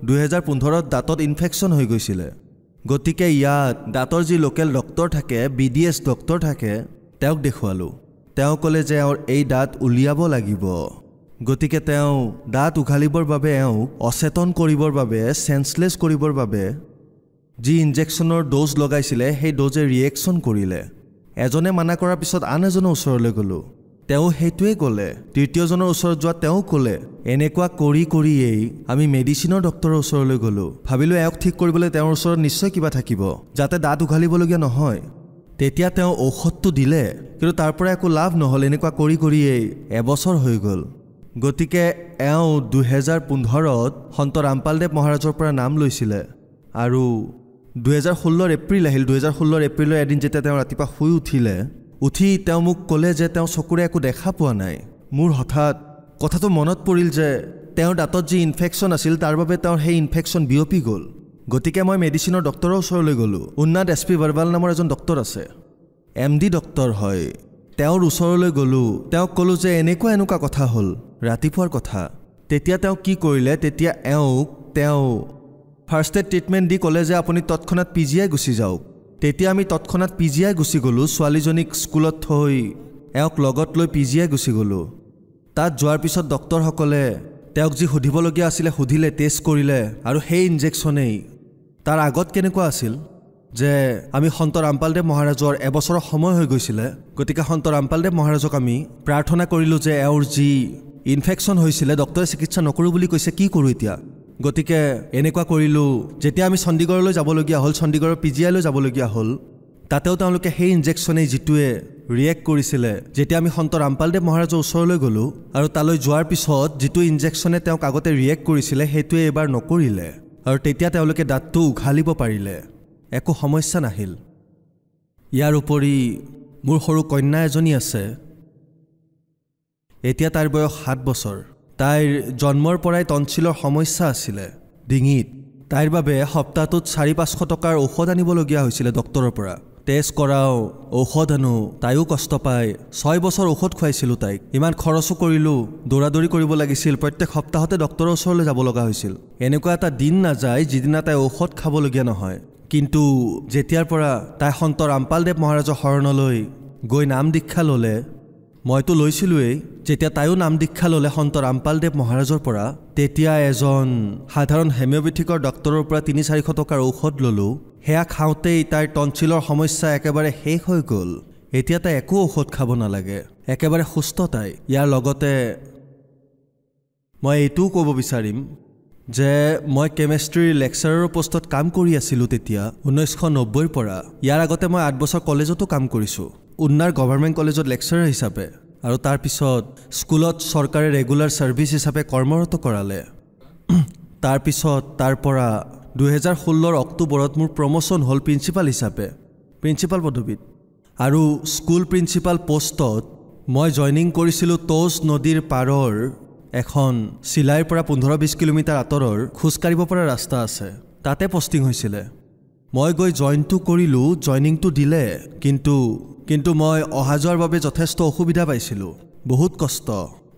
2015ত দাঁতত ইনফেকশ্যন হৈ গৈছিলে। গতিকে ইয়াত দাঁতৰ যি লোকেল ডক্টৰ থাকে, BDS ডক্টৰ থাকে, তেওঁক দেখুৱালোঁ। তেওঁ ক'লে যে এই দাঁত উলিয়াব লাগিব। গতিকে তেওঁ দাঁত উঘালিবৰ বাবে এওঁক অচেতন কৰিবৰ বাবে, চেন্সলেছ কৰিবৰ বাবে যি ইনজেকশ্যনৰ ড'জ লগাইছিলে সেই ড'জে ৰিয়েকশ্যন কৰিলে। এজনে মানা কৰাৰ পিছত আন এজনৰ ওচৰলৈ গ'লোঁ, তেওঁ সেইটোৱে ক'লে। তৃতীয়জনৰ ওচৰত যোৱা তেওঁ ক'লে। এনেকুৱা কৰি কৰিয়েই আমি মেডিচিনৰ ডক্টৰৰ ওচৰলৈ গ'লোঁ। ভাবিলোঁ এওঁক ঠিক কৰিবলৈ তেওঁৰ ওচৰত নিশ্চয় কিবা থাকিব, যাতে দাঁত উঘালিবলগীয়া নহয়। তেতিয়া তেওঁ ঔষধটো দিলে, কিন্তু তাৰ পৰা একো লাভ নহ'ল। এনেকুৱা কৰি কৰিয়েই এবছৰ হৈ গ'ল। গতিকে এওঁ 2015ত সন্ত ৰামপালদেৱ মহাৰাজৰ পৰা নাম লৈছিলে। আৰু 2016 এপ্ৰিল আহিল। 2016 এপ্ৰিলৰ এদিন যেতিয়া তেওঁ ৰাতিপুৱা শুই উঠি তেওঁ মোক ক'লে যে তেওঁ চকুৰে একো দেখা পোৱা নাই। মোৰ হঠাৎ কথাটো মনত পৰিল যে তেওঁৰ দাঁতত যি ইনফেকশ্যন আছিল তাৰ বাবে তেওঁৰ সেই ইনফেকশ্যন বিয়পি গ'ল। গতিকে মই মেডিচিনৰ ডক্টৰৰ ওচৰলৈ গ'লোঁ। উন্নাদ SP বৰৱাল নামৰ এজন ডক্টৰ আছে, MD ডক্টৰ হয়। তেওঁৰ ওচৰলৈ গ'লোঁ, তেওঁক ক'লোঁ যে এনেকুৱা কথা হ'ল, ৰাতিপুৱাৰ কথা। তেতিয়া তেওঁ কি কৰিলে, তেতিয়া তেওঁ ফাৰ্ষ্ট এড ট্ৰিটমেণ্ট দি ক'লে যে আপুনি তৎক্ষণাত PGI গুচি যাওক। তেতিয়া আমি তৎক্ষণাত PGI গুচি গ'লোঁ। ছোৱালীজনীক স্কুলত থৈ এওঁক লগত লৈ PGI গুচি গ'লোঁ। তাত যোৱাৰ পিছত ডক্টৰসকলে তেওঁক যি সুধিবলগীয়া আছিলে সুধিলে, টেষ্ট কৰিলে। আৰু সেই ইনজেকশ্যনেই তাৰ আগত কেনেকুৱা আছিল যে আমি সন্ত ৰামপালদেৱ মহাৰাজৰ এবছৰৰ সময় হৈ গৈছিলে। গতিকে সন্ত ৰামপালদেৱ মহাৰাজক আমি প্ৰাৰ্থনা কৰিলোঁ যে এওঁৰ যি ইনফেকশ্যন হৈছিলে ডক্টৰে চিকিৎসা নকৰোঁ বুলি কৈছে, কি কৰোঁ এতিয়া। গতিকে এনেকুৱা কৰিলোঁ, যেতিয়া আমি চণ্ডীগড়লৈ যাবলগীয়া হ'ল, চণ্ডীগড়ৰ PGIলৈ যাবলগীয়া হ'ল, তাতেও তেওঁলোকে সেই ইনজেকশ্যনেই যিটোৱে ৰিয়েক্ট কৰিছিলে। যেতিয়া আমি সন্ত ৰামপালদেৱ মহাৰাজৰ ওচৰলৈ গ'লোঁ আৰু তালৈ যোৱাৰ পিছত যিটো ইনজেকশ্যনে তেওঁক আগতে ৰিয়েক্ট কৰিছিলে সেইটোৱে এইবাৰ নকৰিলে। আৰু তেতিয়া তেওঁলোকে দাঁতটো উঘালিব পাৰিলে, একো সমস্যা নাহিল। ইয়াৰ উপৰি মোৰ সৰু কন্যা এজনী আছে, এতিয়া তাইৰ বয়স 7 বছৰ। তাইৰ জন্মৰ পৰাই টনচিলৰ সমস্যা আছিলে ডিঙিত। তাইৰ বাবে সপ্তাহটোত 400-500 টকাৰ ঔষধ আনিবলগীয়া হৈছিলে ডক্টৰৰ পৰা। টেষ্ট কৰাওঁ, ঔষধ আনো, তাইও কষ্ট পায়। 6 বছৰ ঔষধ খুৱাইছিলোঁ তাইক, ইমান খৰচো কৰিলোঁ, দৌৰাদৌৰি কৰিব লাগিছিল, প্ৰত্যেক সপ্তাহতে ডক্টৰৰ ওচৰলৈ যাব লগা হৈছিল। এনেকুৱা এটা দিন নাযায় যিদিনা তাই ঔষধ খাবলগীয়া নহয়। কিন্তু যেতিয়াৰ পৰা তাই সন্ত ৰামপালদেৱ মহাৰাজৰ শৰণলৈ গৈ নাম দীক্ষা ল'লে, মইতো লৈছিলোঁৱেই, যেতিয়া তাইও নাম দীক্ষা ল'লে সন্ত ৰামপালদেৱ মহাৰাজৰ পৰা, তেতিয়া এজন সাধাৰণ হেমিঅ'পেথিকৰ ডক্টৰৰ পৰা 300-400 টকাৰ ঔষধ ল'লোঁ। সেয়া খাওঁতেই তাইৰ টনচিলৰ সমস্যা একেবাৰে শেষ হৈ গ'ল। এতিয়া তাই একো ঔষধ খাব নালাগে, একেবাৰে সুস্থ তাই। ইয়াৰ লগতে মই এইটোও ক'ব বিচাৰিম যে মই কেমেষ্ট্ৰিৰ লেকচাৰৰ পোষ্টত কাম কৰি আছিলোঁ তেতিয়া 1990ৰ পৰা। ইয়াৰ আগতে মই 8 বছৰ কলেজতো কাম কৰিছোঁ, উন্নাৰ গভৰ্ণমেণ্ট কলেজত লেকচাৰাৰ হিচাপে। আৰু তাৰপিছত স্কুলত চৰকাৰে ৰেগুলাৰ ছাৰ্ভিচ হিচাপে কৰ্মৰত কৰালে। তাৰপিছত তাৰ পৰা 2016 অক্টোবৰত মোৰ প্ৰমোশ্যন হ'ল প্ৰিন্সিপাল হিচাপে, প্ৰিন্সিপাল পদবীত। আৰু স্কুল প্ৰিন্সিপাল পোষ্টত মই জইনিং কৰিছিলোঁ টৌজ নদীৰ পাৰৰ এখন চিলাইৰ পৰা 15-20 কিলোমিটাৰ আঁতৰৰ খোজকাঢ়িব পৰা ৰাস্তা আছে, তাতে পষ্টিং হৈছিলে। মই গৈ জইনটো কৰিলোঁ, জইনিংটো দিলে, কিন্তু মই অহা যোৱাৰ বাবে যথেষ্ট অসুবিধা পাইছিলোঁ, বহুত কষ্ট।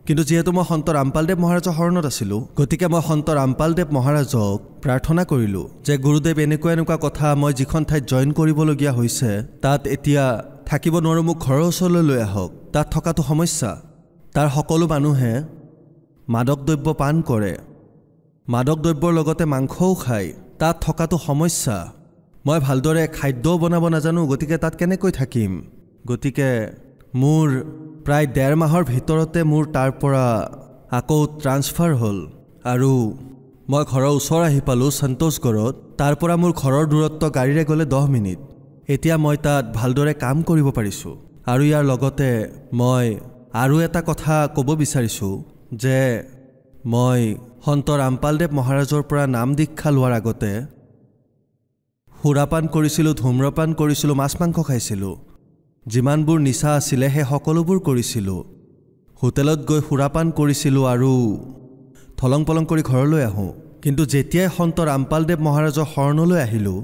কিন্তু যিহেতু মই সন্ত ৰামপালদেৱ মহাৰাজৰ শৰণত আছিলোঁ, গতিকে মই সন্ত ৰামপালদেৱ মহাৰাজক প্ৰাৰ্থনা কৰিলোঁ যে গুৰুদেৱ এনেকুৱা কথা, মই যিখন ঠাইত জইন কৰিবলগীয়া হৈছে তাত এতিয়া থাকিব নোৱাৰোঁ, মোক ঘৰৰ ওচৰলৈ লৈ আহক। তাত থকাটো সমস্যা, তাৰ সকলো মানুহে মাদক দ্ৰব্য পান কৰে, মাদক দ্ৰব্যৰ লগতে মাংসও খায়, তাত থকাটো সমস্যা। মই ভালদৰে খাদ্যও বনাব নাজানো, গতিকে তাত কেনেকৈ থাকিম। গতিকে মোৰ প্ৰায় 1.5 মাহৰ ভিতৰতে মোৰ তাৰ পৰা আকৌ ট্ৰান্সফাৰ হ'ল আৰু মই ঘৰৰ ওচৰ আহি পালোঁ সন্তোষগড়ত। তাৰ পৰা মোৰ ঘৰৰ দূৰত্ব গাড়ীৰে গ'লে 10 মিনিট। এতিয়া মই তাত ভালদৰে কাম কৰিব পাৰিছোঁ। আৰু ইয়াৰ লগতে মই আৰু এটা কথা ক'ব বিচাৰিছোঁ যে মই সন্ত ৰামপালদেৱ মহাৰাজৰ পৰা নাম দীক্ষা লোৱাৰ আগতে সুৰাপান কৰিছিলোঁ, ধূম্ৰপান কৰিছিলোঁ, মাছ মাংস খাইছিলোঁ। যিমানবোৰ নিচা আছিলে সেই সকলোবোৰ কৰিছিলোঁ। হোটেলত গৈ সুৰাপান কৰিছিলোঁ আৰু থলং পলং কৰি ঘৰলৈ আহোঁ। কিন্তু যেতিয়াই সন্ত ৰামপালদেৱ মহাৰাজৰ শৰণলৈ আহিলোঁ,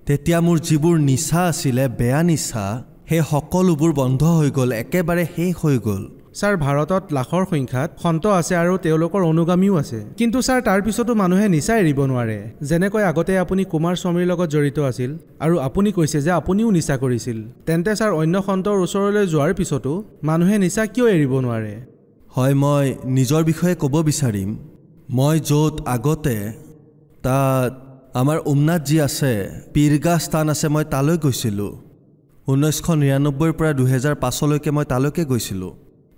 তেতিয়া মোৰ যিবোৰ নিচা আছিলে, বেয়া নিচা, সেই সকলোবোৰ বন্ধ হৈ গ'ল, একেবাৰে শেষ হৈ গ'ল। ছাৰ, ভাৰতত লাখৰ সংখ্যাত সন্ত আছে আৰু তেওঁলোকৰ অনুগামীও আছে। কিন্তু ছাৰ, তাৰ পিছতো মানুহে নিচা এৰিব নোৱাৰে। যেনেকৈ আগতে আপুনি কুমাৰ স্বামীৰ লগত জড়িত আছিল আৰু আপুনি কৈছে যে আপুনিও নিচা কৰিছিল, তেন্তে ছাৰ অন্য সন্তৰ ওচৰলৈ যোৱাৰ পিছতো মানুহে নিচা কিয় এৰিব নোৱাৰে? হয়, মই নিজৰ বিষয়ে ক'ব বিচাৰিম। মই য'ত আগতে তাত আমাৰ উমনাথ যি আছে, পীৰগাহ স্থান আছে, মই তালৈ গৈছিলোঁ। 1999ৰ পৰা 2005লৈকে মই তালৈকে গৈছিলোঁ।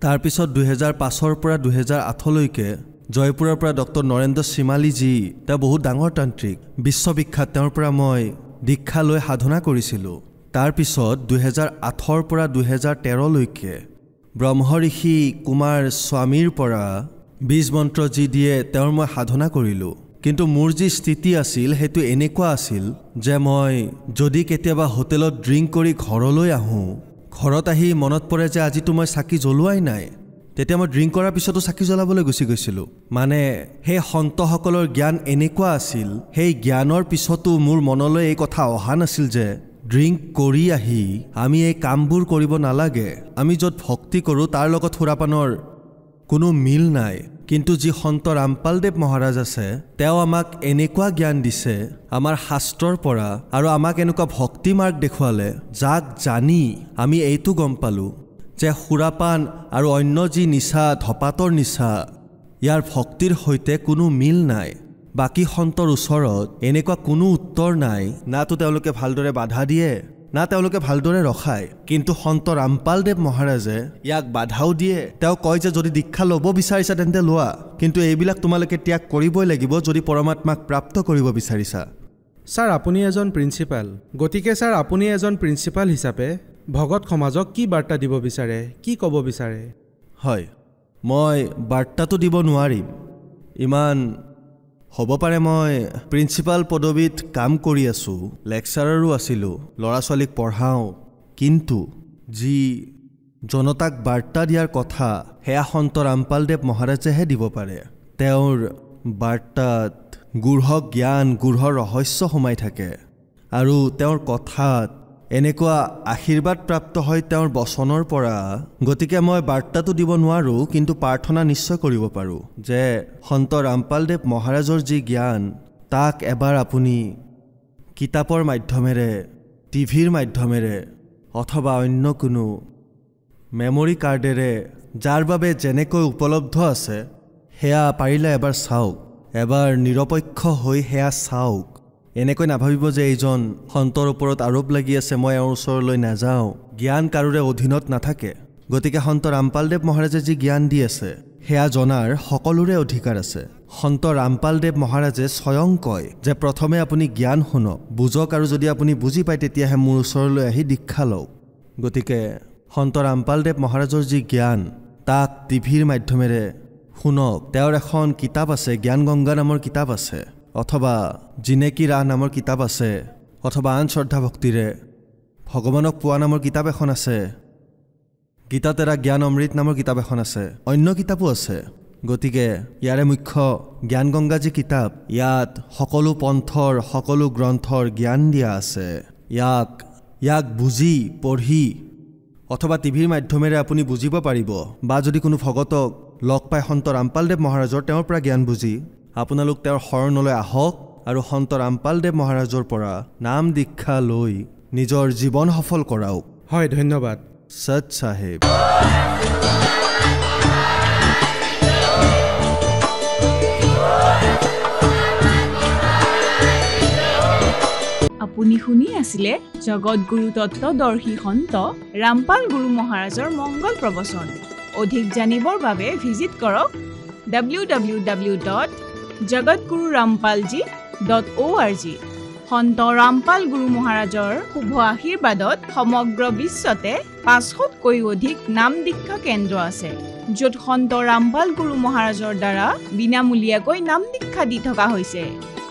তাৰপিছত 2005ৰ পৰা 2008লৈকে জয়পুৰৰ পৰা ডক্টৰ নৰেন্দ্ৰ শ্ৰীমালীজী, তেওঁ বহুত ডাঙৰ তান্ত্ৰিক, বিশ্ববিখ্যাত, তেওঁৰ পৰা মই দীক্ষা লৈ সাধনা কৰিছিলোঁ। তাৰপিছত 2008ৰ পৰা 2013লৈকে ব্ৰহ্মঋষি কুমাৰ স্বামীৰ পৰা বীজ মন্ত্ৰ যি দিয়ে তেওঁৰ মই সাধনা কৰিলোঁ। কিন্তু মোৰ যি স্থিতি আছিল সেইটো এনেকুৱা আছিল যে মই যদি কেতিয়াবা হোটেলত ড্ৰিংক কৰি ঘৰলৈ আহোঁ, ঘৰত আহি মনত পৰে যে আজিতো মই চাকি জ্বলোৱাই নাই, তেতিয়া মই ড্ৰিংক কৰাৰ পিছতো চাকি জ্বলাবলৈ গুচি গৈছিলোঁ। মানে সেই সন্তসকলৰ জ্ঞান এনেকুৱা আছিল, সেই জ্ঞানৰ পিছতো মোৰ মনলৈ এই কথা অহা নাছিল যে ড্ৰিংক কৰি আহি আমি এই কামবোৰ কৰিব নালাগে। আমি য'ত ভক্তি কৰোঁ তাৰ লগত সুৰাপানৰ কোনো মিল নাই। কিন্তু যি সন্ত ৰামপালদেৱ মহাৰাজ আছে, তেওঁ আমাক এনেকুৱা জ্ঞান দিছে আমাৰ শাস্ত্ৰৰ পৰা, আৰু আমাক এনেকুৱা ভক্তি মাৰ্গ দেখুৱালে, যাক জানি আমি এইটো গম পালোঁ যে সুৰাপান আৰু অন্য যি নিচা, ধপাতৰ নিচা, ইয়াৰ ভক্তিৰ সৈতে কোনো মিল নাই। বাকী সন্তৰ ওচৰত এনেকুৱা কোনো উত্তৰ নাই, নাতো তেওঁলোকে ভালদৰে বাধা দিয়ে, না তেওঁলোকে ভালদৰে ৰখায়। কিন্তু সন্ত ৰামপালদেৱ মহাৰাজে ইয়াক বাধাও দিয়ে। তেওঁ কয় যে যদি দীক্ষা ল'ব বিচাৰিছা তেন্তে লোৱা, কিন্তু এইবিলাক তোমালোকে ত্যাগ কৰিবই লাগিব যদি পৰমাত্মাক প্ৰাপ্ত কৰিব বিচাৰিছা। ছাৰ, আপুনি এজন প্ৰিন্সিপাল, গতিকে ছাৰ আপুনি এজন প্ৰিন্সিপাল হিচাপে ভগত সমাজক কি বাৰ্তা দিব বিচাৰে, কি ক'ব বিচাৰে? হয়, মই বাৰ্তাটো দিব নোৱাৰিম। ইমান হ'ব পাৰে মই প্ৰিন্সিপাল পদবীত কাম কৰি আছোঁ, লেকচাৰাৰো আছিলোঁ, ল'ৰা ছোৱালীক পঢ়াওঁ, কিন্তু যি জনতাক বাৰ্তা দিয়াৰ কথা সেয়া সন্ত ৰামপালদেৱ মহাৰাজেহে দিব পাৰে। তেওঁৰ বাৰ্তাত গূঢ় জ্ঞান, গূঢ় ৰহস্য সোমাই থাকে, আৰু তেওঁৰ কথাত এনেকুৱা আশীৰ্বাদ প্ৰাপ্ত হয় তেওঁৰ বচনৰ পৰা। গতিকে মই বাৰ্তাটো দিব নোৱাৰোঁ, কিন্তু প্ৰাৰ্থনা নিশ্চয় কৰিব পাৰোঁ যে সন্ত ৰামপালদেৱ মহাৰাজৰ যি জ্ঞান, তাক এবাৰ আপুনি কিতাপৰ মাধ্যমেৰে, টিভিৰ মাধ্যমেৰে, অথবা অন্য কোনো মেমৰি কাৰ্ডেৰে, যাৰ বাবে যেনেকৈ উপলব্ধ আছে, সেয়া পাৰিলে এবাৰ চাওক, এবাৰ নিৰপেক্ষ হৈ সেয়া চাওক। এনেকৈ নাভাবিব যে এইজন সন্তৰ ওপৰত আৰোপ লাগি আছে, মই এওঁৰ ওচৰলৈ নাযাওঁ। জ্ঞান কাৰোৰে অধীনত নাথাকে। গতিকে সন্ত ৰামপালদেৱ মহাৰাজে যি জ্ঞান দি আছে সেয়া জনাৰ সকলোৰে অধিকাৰ আছে। সন্ত ৰামপালদেৱ মহাৰাজে স্বয়ং কয় যে প্ৰথমে আপুনি জ্ঞান শুনক, বুজক, আৰু যদি আপুনি বুজি পায় তেতিয়াহে মোৰ ওচৰলৈ আহি দীক্ষা লওক। গতিকে সন্ত ৰামপালদেৱ মহাৰাজৰ যি জ্ঞান, তাক টিভিৰ মাধ্যমেৰে শুনক। তেওঁৰ এখন কিতাপ আছে, জ্ঞান গংগা নামৰ কিতাপ আছে, অথবা জিনেকি ৰাহ নামৰ কিতাপ আছে, অথবা আন শ্ৰদ্ধা ভক্তিৰে ভগৱানক পোৱা নামৰ কিতাপ এখন আছে, গীতা তেৰা জ্ঞান অমৃত নামৰ কিতাপ এখন আছে, অন্য কিতাপো আছে। গতিকে ইয়াৰে মুখ্য জ্ঞান গংগা যি কিতাপ, ইয়াত সকলো পন্থৰ, সকলো গ্ৰন্থৰ জ্ঞান দিয়া আছে। ইয়াক বুজি, পঢ়ি, অথবা টিভিৰ মাধ্যমেৰে আপুনি বুজিব পাৰিব, বা যদি কোনো ভগতক লগ পাই সন্ত ৰামপালদেৱ মহাৰাজৰ, তেওঁৰ পৰা জ্ঞান বুজি আপোনালোক তেওঁৰ শৰণলৈ আহক, আৰু সন্ত ৰামপালদেৱ মহাৰাজৰ পৰা নাম দীক্ষা লৈ নিজৰ জীৱন সফল কৰাওক। হয়, ধন্যবাদ। সৎ চাহেব। আপুনি শুনি আছিলে জগতগুৰু তত্ত্বদৰ্শী সন্ত ৰামপাল গুৰু মহাৰাজৰ মংগল প্ৰবচন। অধিক জানিবৰ বাবে ভিজিট কৰক www.jagatgururampalji.org। সন্ত ৰামপাল গুৰু মহাৰাজৰ শুভ আশীৰ্বাদত সমগ্ৰ বিশ্বতে 500তকৈও অধিক নাম দীক্ষা কেন্দ্ৰ আছে, য'ত সন্ত ৰামপাল গুৰু মহাৰাজৰ দ্বাৰা বিনামূলীয়াকৈ নাম দীক্ষা দি থকা হৈছে।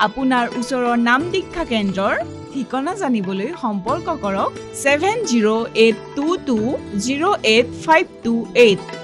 আপোনাৰ ওচৰৰ নাম দীক্ষা কেন্দ্ৰৰ ঠিকনা জানিবলৈ সম্পৰ্ক কৰক 7082208528